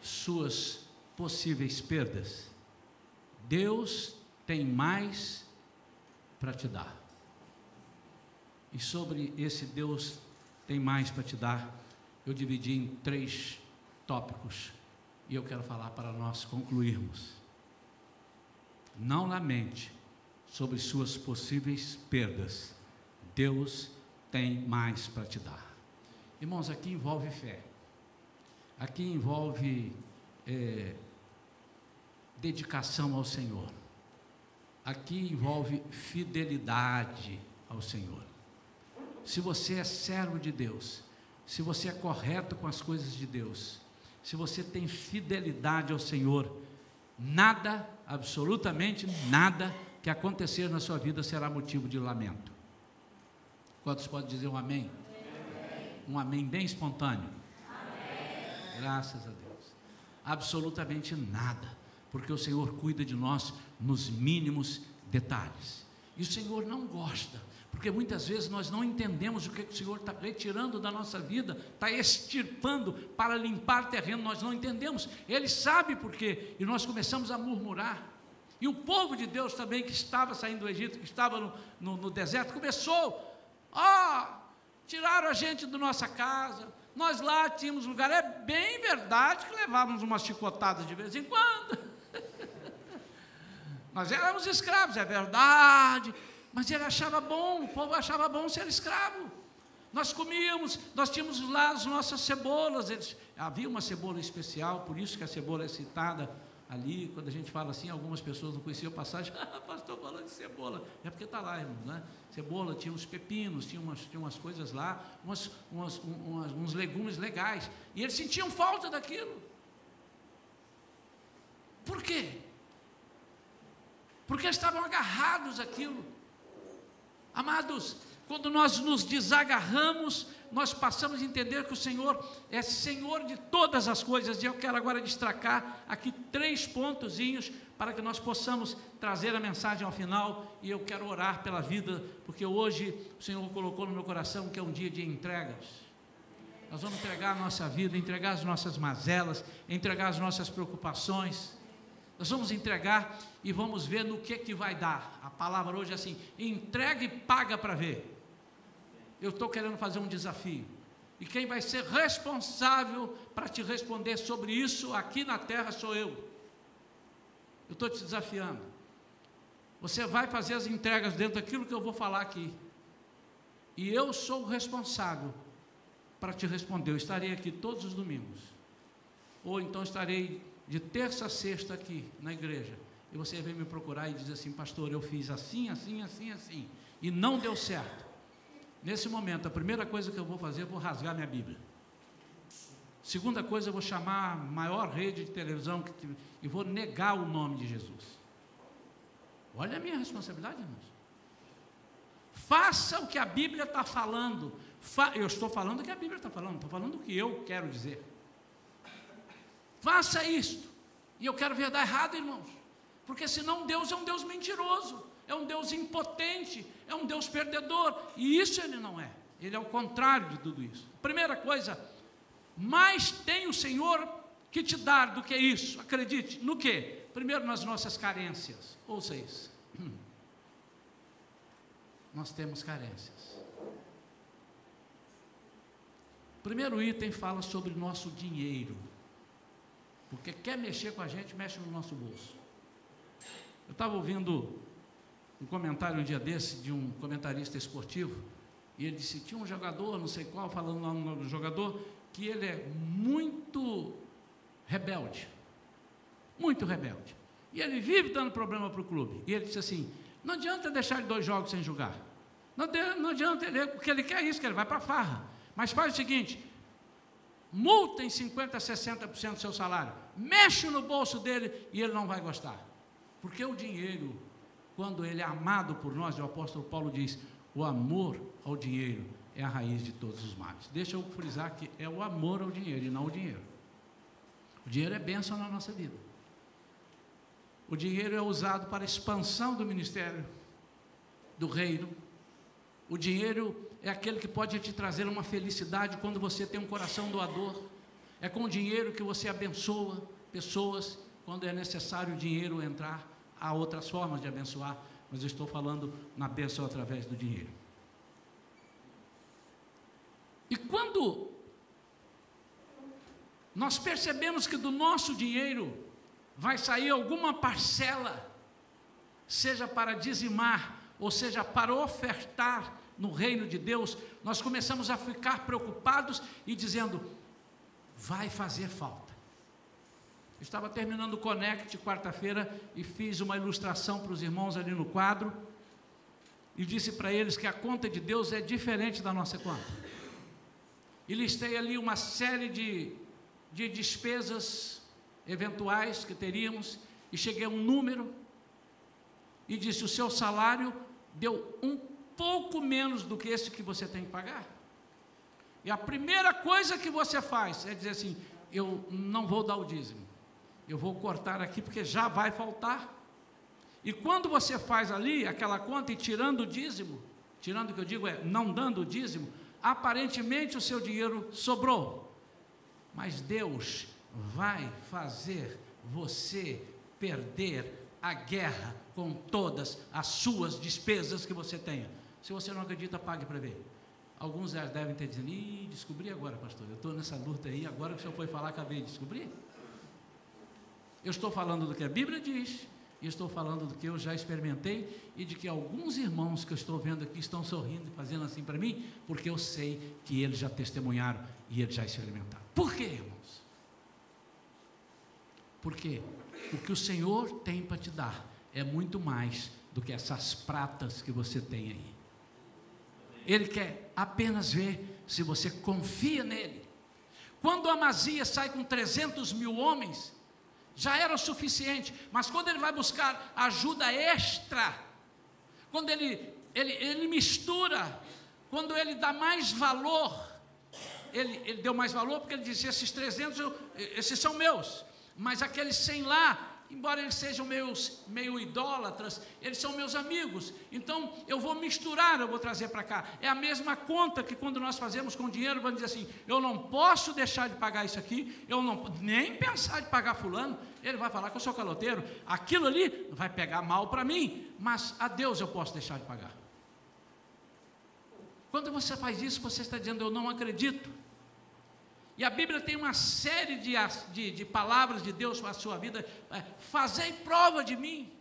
suas possíveis perdas. Deus tem mais para te dar. E sobre esse Deus tem mais para te dar, eu dividi em 3 tópicos e eu quero falar para nós concluirmos. Não lamente sobre suas possíveis perdas. Deus tem mais para te dar. Irmãos, aqui envolve fé. Aqui envolve dedicação ao Senhor. Aqui envolve fidelidade ao Senhor. Se você é servo de Deus, se você é correto com as coisas de Deus, se você tem fidelidade ao Senhor, nada, absolutamente nada que acontecer na sua vida será motivo de lamento. Quantos podem dizer um amém? Amém. Um amém bem espontâneo. Amém. Graças a Deus. Absolutamente nada, porque o Senhor cuida de nós nos mínimos detalhes. E o Senhor não gosta, porque muitas vezes nós não entendemos o que o Senhor está retirando da nossa vida, está extirpando para limpar terreno, nós não entendemos. Ele sabe por quê, e nós começamos a murmurar. E o povo de Deus também, que estava saindo do Egito, que estava no deserto, começou: tiraram a gente da nossa casa, nós lá tínhamos lugar. É bem verdade que levávamos umas chicotadas de vez em quando. Nós éramos escravos, é verdade, mas ele achava bom, o povo achava bom ser escravo. Nós comíamos, nós tínhamos lá as nossas cebolas, havia uma cebola especial, por isso que a cebola é citada ali. Quando a gente fala assim, algumas pessoas não conheciam a passagem: pastor falando de cebola, é porque está lá, irmãos, né? Cebola, tinha uns pepinos, tinha umas coisas lá, uns legumes legais, e eles sentiam falta daquilo. Por quê? Porque estavam agarrados àquilo. Amados, quando nós nos desagarramos, nós passamos a entender que o Senhor é Senhor de todas as coisas. E eu quero agora destacar aqui 3 pontozinhos para que nós possamos trazer a mensagem ao final. E eu quero orar pela vida, porque hoje o Senhor colocou no meu coração que é um dia de entregas. Nós vamos entregar a nossa vida, entregar as nossas mazelas, entregar as nossas preocupações. Nós vamos entregar e vamos ver no que vai dar. A palavra hoje é assim: entrega e paga para ver. Eu estou querendo fazer um desafio, e quem vai ser responsável para te responder sobre isso aqui na terra sou eu. Eu estou te desafiando. Você vai fazer as entregas dentro daquilo que eu vou falar aqui, e eu sou o responsável para te responder. Eu estarei aqui todos os domingos, ou então estarei de terça a sexta aqui na igreja, e você vem me procurar e diz assim: pastor, eu fiz assim, assim, assim, assim, e não deu certo. Nesse momento, a primeira coisa que eu vou fazer, eu vou rasgar minha Bíblia. Segunda coisa, eu vou chamar a maior rede de televisão e vou negar o nome de Jesus. Olha a minha responsabilidade, irmãos. Faça o que a Bíblia está falando. Eu estou falando o que a Bíblia está falando, estou falando o que eu quero dizer. Faça isto. E eu quero ver dar errado, irmãos, porque senão Deus é um Deus mentiroso, é um Deus impotente, é um Deus perdedor, e isso Ele não é. Ele é o contrário de tudo isso. Primeira coisa, mais tem o Senhor que te dar do que isso. Acredite, no quê? Primeiro, nas nossas carências. Ouça isso. Nós temos carências. Primeiro item fala sobre nosso dinheiro, porque quer mexer com a gente, mexe no nosso bolso. Eu estava ouvindo um comentário um dia desse, de um comentarista esportivo, e ele disse: tinha um jogador, não sei qual, falando lá no jogador, que ele é muito rebelde, e ele vive dando problema para o clube. E ele disse assim: não adianta deixar ele 2 jogos sem jogar, não adianta ele, porque ele quer isso, que ele vai para a farra, mas faz o seguinte: multa em 50%, 60% do seu salário, mexe no bolso dele e ele não vai gostar, porque o dinheiro, quando ele é amado por nós, o apóstolo Paulo diz: o amor ao dinheiro é a raiz de todos os males. Deixa eu frisar que é o amor ao dinheiro e não o dinheiro. O dinheiro é bênção na nossa vida. O dinheiro é usado para a expansão do ministério, do reino. O dinheiro é aquele que pode te trazer uma felicidade quando você tem um coração doador. É com o dinheiro que você abençoa pessoas. Quando é necessário o dinheiro entrar, há outras formas de abençoar, mas eu estou falando na bênção através do dinheiro. E quando nós percebemos que do nosso dinheiro vai sair alguma parcela, seja para dizimar, ou seja, para ofertar no reino de Deus, nós começamos a ficar preocupados e dizendo, vai fazer falta. Eu estava terminando o Connect quarta-feira e fiz uma ilustração para os irmãos ali no quadro, e disse para eles que a conta de Deus é diferente da nossa conta. E listei ali uma série de despesas eventuais que teríamos, e cheguei a um número, e disse, o seu salário deu um pouco menos do que esse que você tem que pagar. E a primeira coisa que você faz é dizer assim, eu não vou dar o dízimo, eu vou cortar aqui porque já vai faltar. E quando você faz ali aquela conta e tirando o dízimo, tirando o que eu digo é não dando o dízimo, aparentemente o seu dinheiro sobrou, mas Deus vai fazer você perder a guerra com todas as suas despesas que você tenha. Se você não acredita, pague para ver. Alguns já devem ter dizendo, descobri agora, pastor, eu estou nessa luta aí, agora que o senhor foi falar, acabei de descobrir. Eu estou falando do que a Bíblia diz, e estou falando do que eu já experimentei, e de que alguns irmãos que eu estou vendo aqui estão sorrindo e fazendo assim para mim, porque eu sei que eles já testemunharam e eles já experimentaram. Por quê, irmãos? Porque o que o Senhor tem para te dar é muito mais do que essas pratas que você tem aí. Ele quer apenas ver se você confia nele. Quando Amazias sai com 300 mil homens, já era o suficiente, mas quando ele vai buscar ajuda extra, quando ele mistura, quando ele dá mais valor, ele deu mais valor porque ele disse, esses 300, esses são meus, mas aqueles 100 lá, embora eles sejam meio idólatras, eles são meus amigos, então eu vou misturar, eu vou trazer para cá. É a mesma conta que quando nós fazemos com dinheiro, vamos dizer assim, eu não posso deixar de pagar isso aqui, eu não nem pensar de pagar fulano, ele vai falar que eu sou caloteiro, aquilo ali vai pegar mal para mim, mas a Deus eu posso deixar de pagar. Quando você faz isso, você está dizendo, eu não acredito. E a Bíblia tem uma série de palavras de Deus para a sua vida. Fazei prova de mim.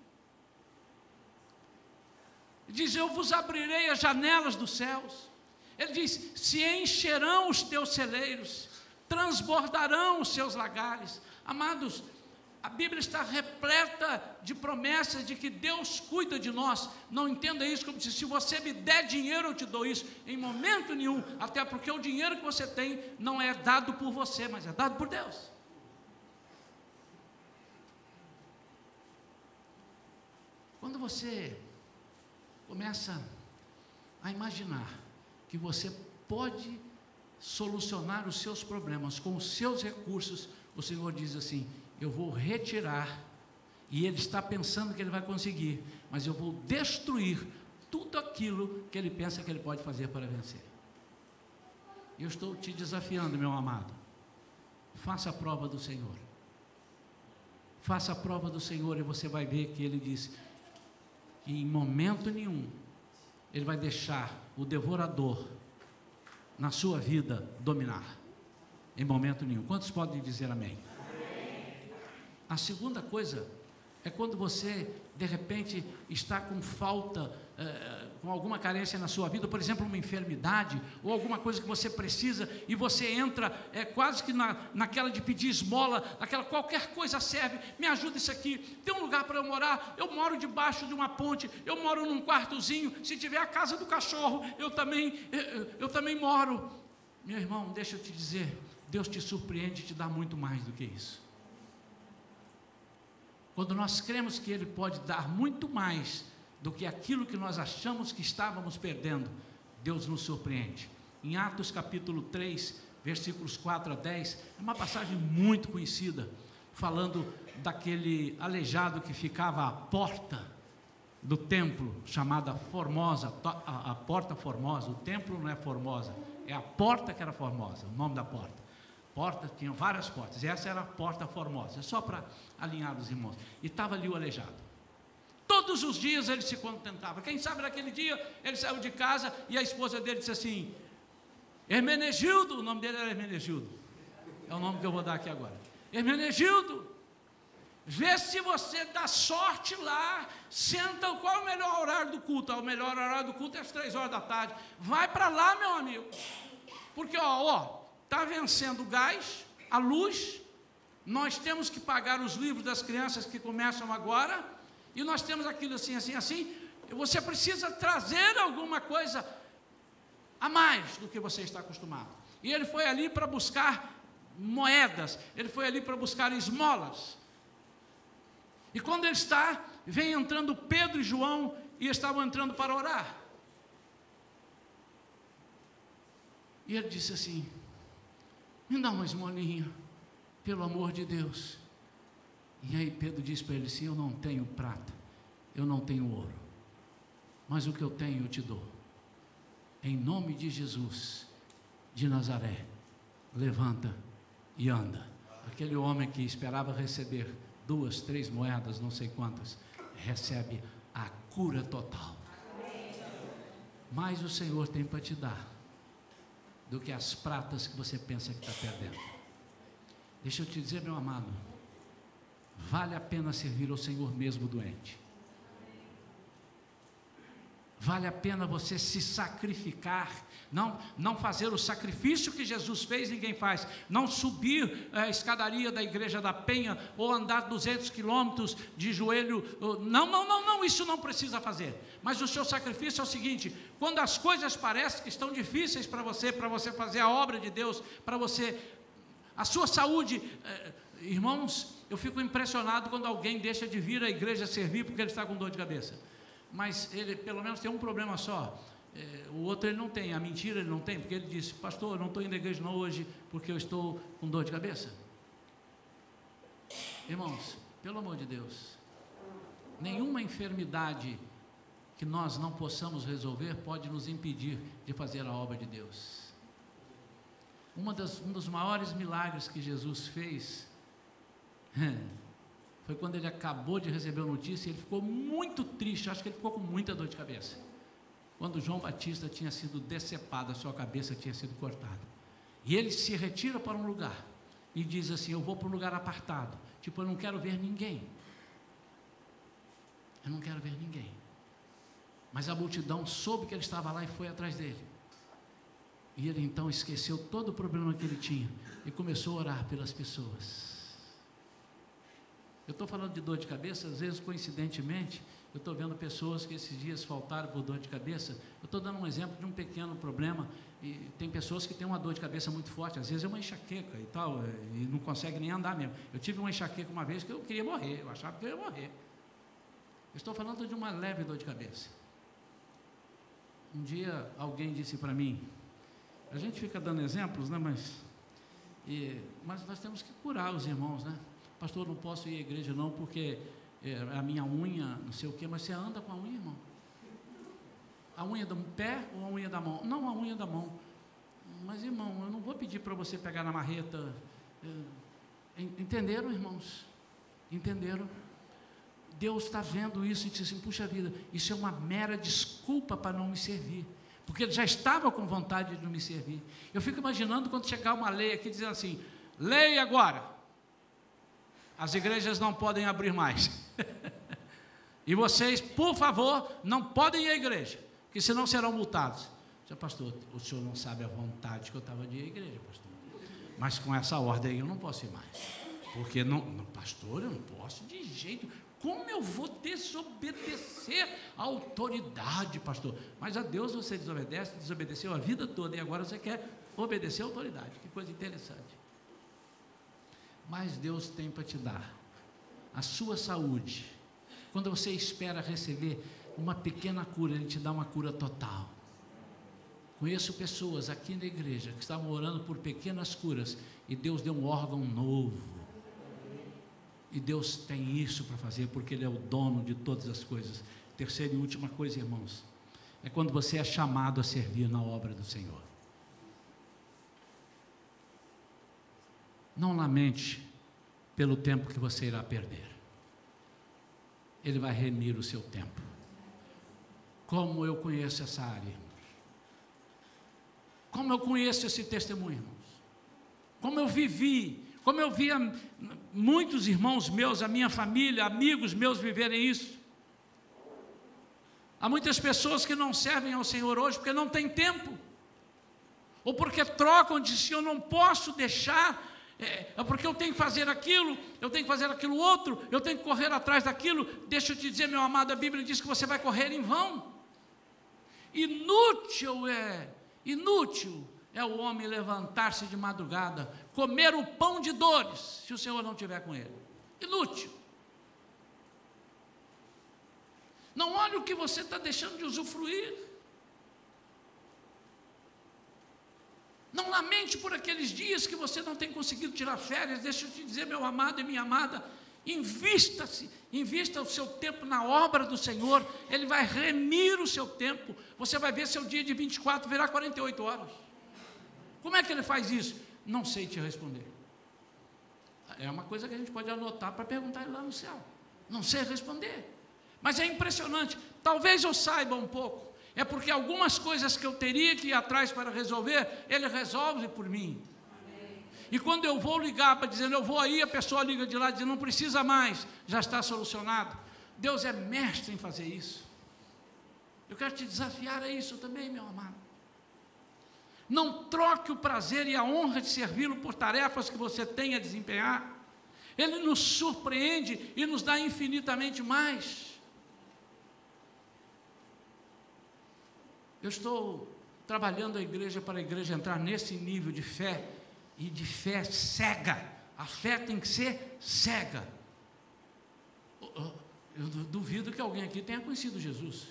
Ele diz, eu vos abrirei as janelas dos céus. Ele diz, se encherão os teus celeiros, transbordarão os seus lagares. Amados, a Bíblia está repleta de promessas de que Deus cuida de nós. Não entenda isso como se você me der dinheiro eu te dou isso. Em momento nenhum, até porque o dinheiro que você tem não é dado por você, mas é dado por Deus. Quando você começa a imaginar que você pode solucionar os seus problemas com os seus recursos, o Senhor diz assim, eu vou retirar, e ele está pensando que ele vai conseguir, mas eu vou destruir tudo aquilo que ele pensa que ele pode fazer para vencer. Eu estou te desafiando, meu amado, faça a prova do Senhor, faça a prova do Senhor, e você vai ver que ele diz, que em momento nenhum, ele vai deixar o devorador, na sua vida, dominar, em momento nenhum. Quantos podem dizer amém? A segunda coisa é quando você, de repente, está com falta, com alguma carência na sua vida, por exemplo, uma enfermidade, ou alguma coisa que você precisa, e você entra quase que naquela de pedir esmola, aquela qualquer coisa serve, me ajuda isso aqui, tem um lugar para eu morar, eu moro debaixo de uma ponte, eu moro num quartozinho, se tiver a casa do cachorro, eu também moro. Meu irmão, deixa eu te dizer, Deus te surpreende e te dá muito mais do que isso. Quando nós cremos que Ele pode dar muito mais do que aquilo que nós achamos que estávamos perdendo, Deus nos surpreende. Em Atos capítulo 3, versículos 4 a 10, é uma passagem muito conhecida, falando daquele aleijado que ficava à porta do templo, chamada Formosa, a porta Formosa. O templo não é Formosa, é a porta que era Formosa, o nome da porta. Tinha várias portas, e essa era a porta Formosa, só para alinhar os irmãos, e estava ali o aleijado, todos os dias ele se contentava, quem sabe naquele dia, ele saiu de casa, e a esposa dele disse assim, Hermenegildo, o nome dele era Hermenegildo, É o nome que eu vou dar aqui agora. Hermenegildo, vê se você dá sorte lá, senta, qual é o melhor horário do culto? O melhor horário do culto é às 3 horas da tarde. Vai para lá, meu amigo. Porque, está vencendo o gás, a luz, nós temos que pagar os livros das crianças que começam agora, e nós temos aquilo assim, assim, assim. Você precisa trazer alguma coisa a mais do que você está acostumado. E ele foi ali para buscar moedas, ele foi ali para buscar esmolas. E quando ele está, vem entrando Pedro e João, e estavam entrando para orar. E ele disse assim: me dá uma esmolinha, pelo amor de Deus. E aí Pedro disse para ele assim: eu não tenho prata, eu não tenho ouro, mas o que eu tenho eu te dou. Em nome de Jesus de Nazaré, levanta e anda. Aquele homem que esperava receber 2, 3 moedas, não sei quantas, recebe a cura total. Mais o Senhor tem para te dar do que as pratas que você pensa que está perdendo. Deixa eu te dizer, meu amado, vale a pena servir ao Senhor mesmo doente. Vale a pena você se sacrificar, não fazer o sacrifício que Jesus fez, ninguém faz, não subir a escadaria da Igreja da Penha, ou andar 200 quilômetros de joelho, não, isso não precisa fazer, mas o seu sacrifício é o seguinte: quando as coisas parecem que estão difíceis para você fazer a obra de Deus, a sua saúde, irmãos, eu fico impressionado quando alguém deixa de vir à igreja servir porque ele está com dor de cabeça. Mas ele pelo menos tem um problema só, o outro ele não tem, a mentira ele não tem, porque ele disse: pastor, eu não estou indo à igreja não hoje, porque eu estou com dor de cabeça. Irmãos, pelo amor de Deus, nenhuma enfermidade que nós não possamos resolver pode nos impedir de fazer a obra de Deus. Um dos maiores milagres que Jesus fez foi quando ele acabou de receber a notícia, ele ficou muito triste, acho que ele ficou com muita dor de cabeça, quando João Batista tinha sido decepado, a sua cabeça tinha sido cortada, e ele se retira para um lugar, e diz assim: eu vou para um lugar apartado, tipo, eu não quero ver ninguém, mas a multidão soube que ele estava lá e foi atrás dele, e ele então esqueceu todo o problema que ele tinha, e começou a orar pelas pessoas. Eu estou falando de dor de cabeça, às vezes coincidentemente, eu estou vendo pessoas que esses dias faltaram por dor de cabeça. Eu estou dando um exemplo de um pequeno problema, e tem pessoas que têm uma dor de cabeça muito forte, às vezes é uma enxaqueca e tal, e não consegue nem andar mesmo. Eu tive uma enxaqueca uma vez que eu queria morrer, eu achava que eu ia morrer. Eu estou falando de uma leve dor de cabeça. Um dia alguém disse para mim, a gente fica dando exemplos, né, mas nós temos que curar os irmãos, né? Pastor, não posso ir à igreja não, porque a minha unha, não sei o quê, mas você anda com a unha, irmão? A unha do pé ou a unha da mão? Não, a unha da mão. Mas, irmão, eu não vou pedir para você pegar na marreta. Entenderam, irmãos? Entenderam? Deus está vendo isso e diz assim: puxa vida, isso é uma mera desculpa para não me servir, porque ele já estava com vontade de não me servir. Eu fico imaginando quando chegar uma lei aqui dizendo assim: lei agora, as igrejas não podem abrir mais. E vocês, por favor, não podem ir à igreja, porque senão serão multados. Eu disse: pastor, o senhor não sabe a vontade que eu estava de ir à igreja, pastor. Mas com essa ordem aí eu não posso ir mais. Porque pastor, eu não posso de jeito. Como eu vou desobedecer a autoridade, pastor? Mas a Deus você desobedeceu a vida toda e agora você quer obedecer a autoridade. Que coisa interessante. Mas Deus tem para te dar a sua saúde. Quando você espera receber uma pequena cura, Ele te dá uma cura total. Conheço pessoas aqui na igreja que estavam orando por pequenas curas e Deus deu um órgão novo. E Deus tem isso para fazer, porque Ele é o dono de todas as coisas. Terceira e última coisa, irmãos, é quando você é chamado a servir na obra do Senhor. Não lamente pelo tempo que você irá perder. Ele vai remir o seu tempo. Como eu conheço essa área, irmãos? Como eu conheço esse testemunho, irmãos? como eu vivi, como eu via muitos irmãos meus, a minha família, amigos meus viverem isso. Há muitas pessoas que não servem ao Senhor hoje porque não têm tempo, ou porque trocam de si, eu não posso deixar, porque eu tenho que fazer aquilo, eu tenho que fazer aquilo outro, eu tenho que correr atrás daquilo. Deixa eu te dizer, meu amado, a Bíblia diz que você vai correr em vão. Inútil é o homem levantar-se de madrugada, comer o pão de dores, se o Senhor não estiver com ele. Inútil. Não olhe o que você está deixando de usufruir. Não lamente por aqueles dias que você não tem conseguido tirar férias. Deixa eu te dizer, meu amado e minha amada, invista o seu tempo na obra do Senhor. Ele vai remir o seu tempo. Você vai ver seu dia de 24 virar 48 horas. Como é que ele faz isso? Não sei te responder. É uma coisa que a gente pode anotar para perguntar ele lá no céu. Não sei responder. Mas é impressionante. Talvez eu saiba um pouco. É porque algumas coisas que eu teria que ir atrás para resolver, ele resolve por mim. E quando eu vou ligar para dizer, eu vou aí, a pessoa liga de lá e diz, não precisa mais, já está solucionado. Deus é mestre em fazer isso. Eu quero te desafiar a isso também, meu amado. Não troque o prazer e a honra de servi-lo por tarefas que você tem a desempenhar. Ele nos surpreende e nos dá infinitamente mais. Eu estou trabalhando a igreja para a igreja entrar nesse nível de fé, e de fé cega. A fé tem que ser cega. Eu duvido que alguém aqui tenha conhecido Jesus.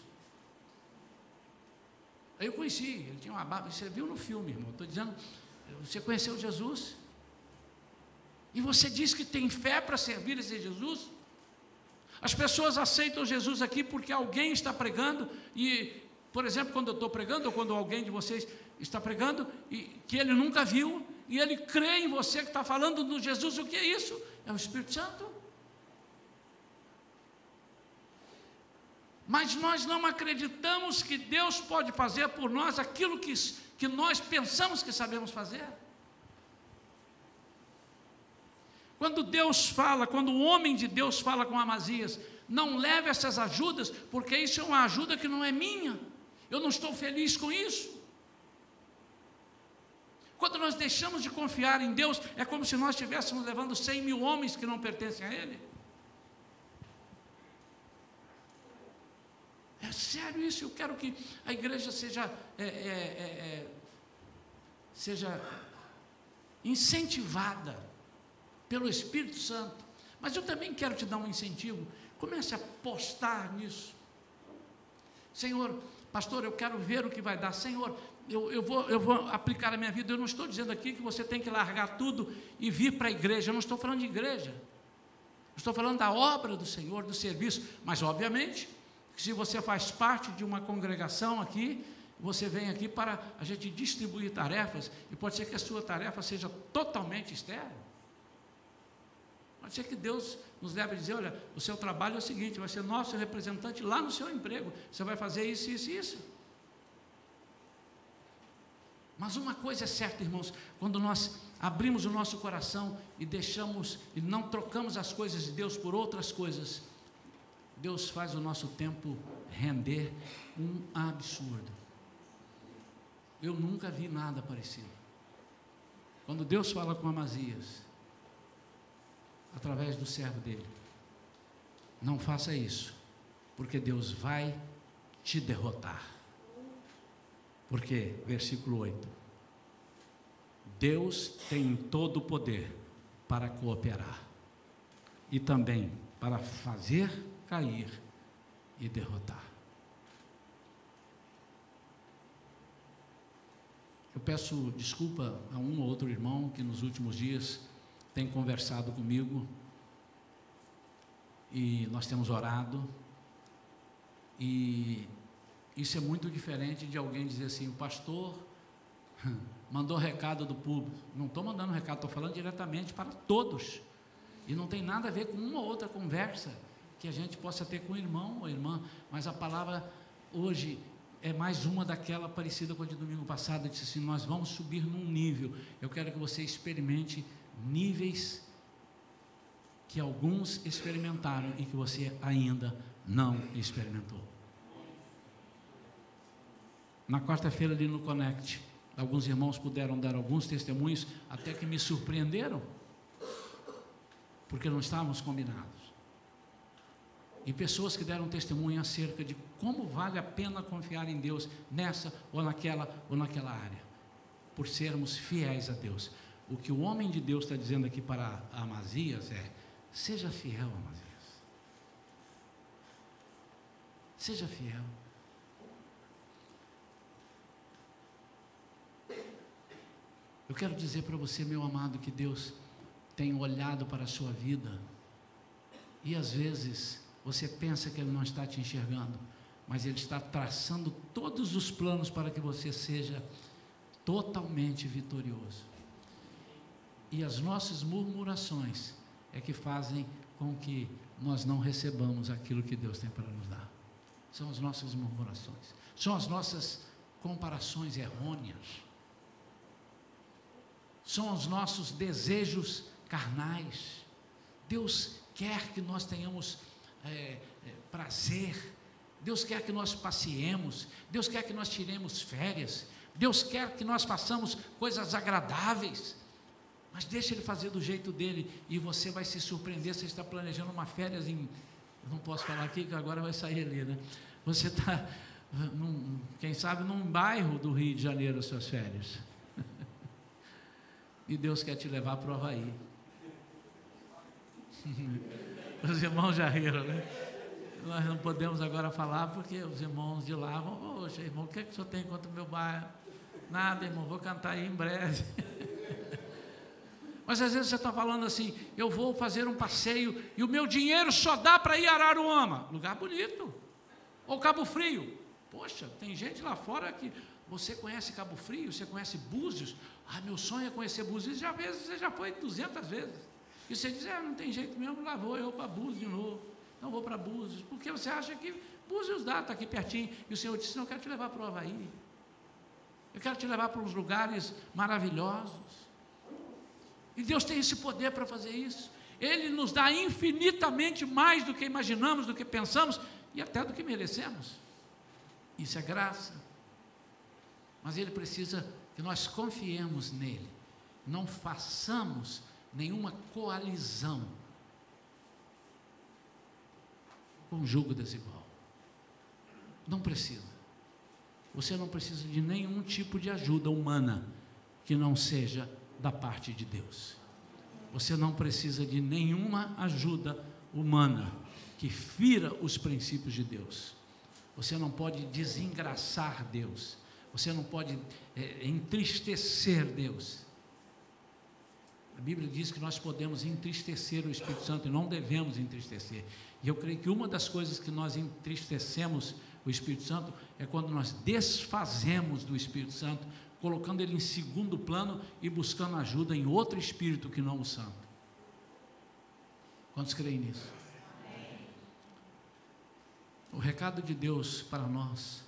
Eu conheci, ele tinha uma barba, você viu no filme, irmão, estou dizendo, você conheceu Jesus? E você diz que tem fé para servir esse Jesus? As pessoas aceitam Jesus aqui porque alguém está pregando, e, por exemplo, quando eu estou pregando, ou quando alguém de vocês está pregando, e que ele nunca viu, e ele crê em você que está falando do Jesus. O que é isso? É o Espírito Santo. Mas nós não acreditamos que Deus pode fazer por nós aquilo que nós pensamos que sabemos fazer. Quando Deus fala, quando o homem de Deus fala com Amazias, não leve essas ajudas, porque isso é uma ajuda que não é minha, eu não estou feliz com isso. Quando nós deixamos de confiar em Deus, é como se nós estivéssemos levando 100 mil homens que não pertencem a Ele. É sério isso. Eu quero que a igreja seja incentivada pelo Espírito Santo. Mas eu também quero te dar um incentivo. Comece a apostar nisso. Senhor, pastor, eu quero ver o que vai dar. Senhor, eu vou aplicar a minha vida. Eu não estou dizendo aqui que você tem que largar tudo e vir para a igreja. Eu não estou falando de igreja. Eu estou falando da obra do Senhor, do serviço. Mas, obviamente, se você faz parte de uma congregação aqui, você vem aqui para a gente distribuir tarefas, e pode ser que a sua tarefa seja totalmente estéril. Pode ser que Deus nos leve a dizer, olha, o seu trabalho é o seguinte, vai ser nosso representante lá no seu emprego, você vai fazer isso, isso e isso. Mas uma coisa é certa, irmãos, quando nós abrimos o nosso coração e deixamos, e não trocamos as coisas de Deus por outras coisas, Deus faz o nosso tempo render um absurdo. Eu nunca vi nada parecido. Quando Deus fala com Amazias, através do servo dele, não faça isso, porque Deus vai te derrotar. Porque, versículo 8, Deus tem todo o poder para cooperar, e também para fazer cair e derrotar. Eu peço desculpa a um ou outro irmão que nos últimos dias tem conversado comigo, e nós temos orado, e isso é muito diferente de alguém dizer assim, o pastor mandou recado do público. Não estou mandando recado, estou falando diretamente para todos, e não tem nada a ver com uma ou outra conversa que a gente possa ter com o irmão ou irmã, mas a palavra hoje é mais uma daquela parecida com a de domingo passado. Eu disse assim: nós vamos subir num nível. Eu quero que você experimente níveis que alguns experimentaram e que você ainda não experimentou. Na quarta-feira ali no Connect, alguns irmãos puderam dar alguns testemunhos, até que me surpreenderam, porque não estávamos combinados. E pessoas que deram testemunho acerca de como vale a pena confiar em Deus nessa ou naquela área, por sermos fiéis a Deus. O que o homem de Deus está dizendo aqui para Amazias é: seja fiel, Amazias. Seja fiel. Eu quero dizer para você, meu amado, que Deus tem olhado para a sua vida e às vezes você pensa que Ele não está te enxergando, mas Ele está traçando todos os planos para que você seja totalmente vitorioso. E as nossas murmurações é que fazem com que nós não recebamos aquilo que Deus tem para nos dar. São as nossas murmurações, são as nossas comparações errôneas, são os nossos desejos carnais. Deus quer que nós tenhamos prazer, Deus quer que nós passeemos, Deus quer que nós tiremos férias, Deus quer que nós façamos coisas agradáveis, mas deixa Ele fazer do jeito dele, e você vai se surpreender. Você está planejando uma férias eu não posso falar aqui que agora vai sair ali, né? Você está, quem sabe, num bairro do Rio de Janeiro, as suas férias, e Deus quer te levar para o Havaí. Os irmãos já riram, né? Nós não podemos agora falar, porque os irmãos de lá vão: poxa, irmão, o que é que o senhor tem contra o meu bairro? Nada, irmão, vou cantar aí em breve. Mas às vezes você está falando assim: eu vou fazer um passeio e o meu dinheiro só dá para ir a Araruama, lugar bonito, ou Cabo Frio. Poxa, tem gente lá fora que... Você conhece Cabo Frio? Você conhece Búzios? Ah, meu sonho é conhecer Búzios. Você já foi 200 vezes. E você diz: não tem jeito mesmo, lá vou eu para Búzios de novo. Não vou para Búzios, porque você acha que Búzios está aqui pertinho. E o Senhor disse: não, eu quero te levar para o Havaí. Eu quero te levar para uns lugares maravilhosos. E Deus tem esse poder para fazer isso. Ele nos dá infinitamente mais do que imaginamos, do que pensamos e até do que merecemos. Isso é graça. Mas Ele precisa que nós confiemos nele, não façamos nenhuma coalizão com jugo desigual. Não precisa. Você não precisa de nenhum tipo de ajuda humana que não seja da parte de Deus. Você não precisa de nenhuma ajuda humana que fira os princípios de Deus. Você não pode desengraçar Deus. Você não pode entristecer Deus. A Bíblia diz que nós podemos entristecer o Espírito Santo e não devemos entristecer. E eu creio que uma das coisas que nós entristecemos o Espírito Santo é quando nós desfazemos do Espírito Santo, colocando ele em segundo plano e buscando ajuda em outro espírito que não o santo. Quantos creem nisso? O recado de Deus para nós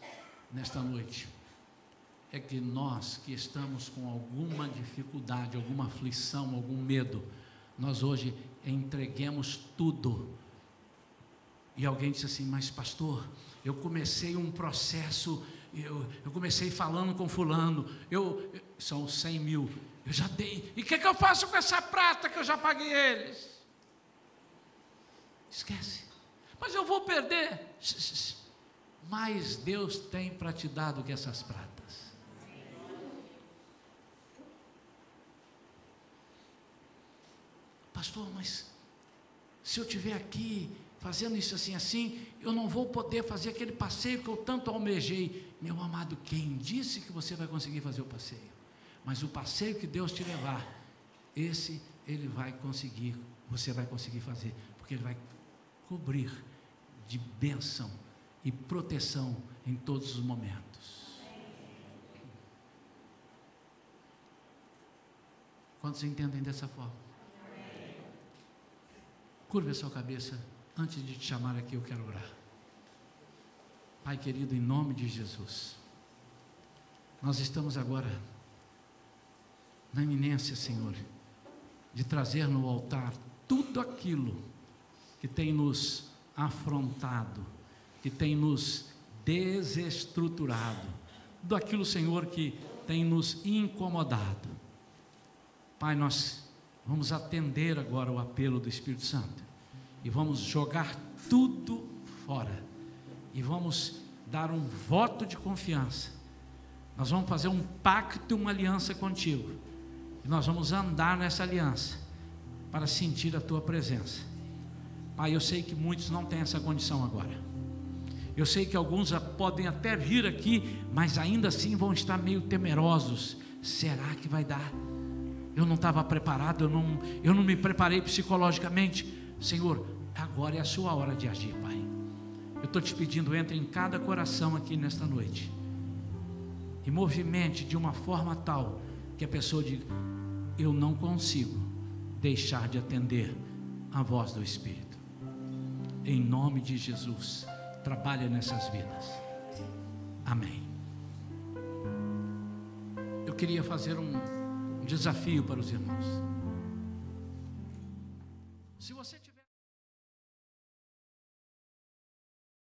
nesta noite é que nós que estamos com alguma dificuldade, alguma aflição, algum medo, nós hoje entreguemos tudo. E alguém disse assim: mas pastor, eu comecei um processo, eu comecei falando com fulano, são 100 mil, eu já dei, e o que eu faço com essa prata que eu já paguei eles? Esquece. Mas eu vou perder. Mais Deus tem para te dar do que essas pratas. Pastor, mas se eu estiver aqui fazendo isso assim, eu não vou poder fazer aquele passeio que eu tanto almejei. Meu amado, quem disse que você vai conseguir fazer o passeio? Mas o passeio que Deus te levar, esse Ele vai conseguir, você vai conseguir fazer, porque Ele vai cobrir de bênção e proteção em todos os momentos. Quantos entendem dessa forma? Curva a sua cabeça. Antes de te chamar aqui, eu quero orar. Pai querido, em nome de Jesus, nós estamos agora na iminência, Senhor, de trazer no altar tudo aquilo que tem nos afrontado, que tem nos desestruturado, tudo aquilo, Senhor, que tem nos incomodado. Pai, nós vamos atender agora o apelo do Espírito Santo e vamos jogar tudo fora e vamos dar um voto de confiança. Nós vamos fazer um pacto, uma aliança contigo, e nós vamos andar nessa aliança para sentir a tua presença. Pai, eu sei que muitos não têm essa condição agora. Eu sei que alguns podem até vir aqui, mas ainda assim vão estar meio temerosos. Será que vai dar? Eu não estava preparado, eu não me preparei psicologicamente. Senhor, agora é a sua hora de agir, Pai. Eu estou te pedindo, entre em cada coração aqui nesta noite e movimente de uma forma tal que a pessoa diga: eu não consigo deixar de atender a voz do Espírito. Em nome de Jesus, trabalha nessas vidas. Amém. Eu queria fazer um desafio para os irmãos. Se você tiver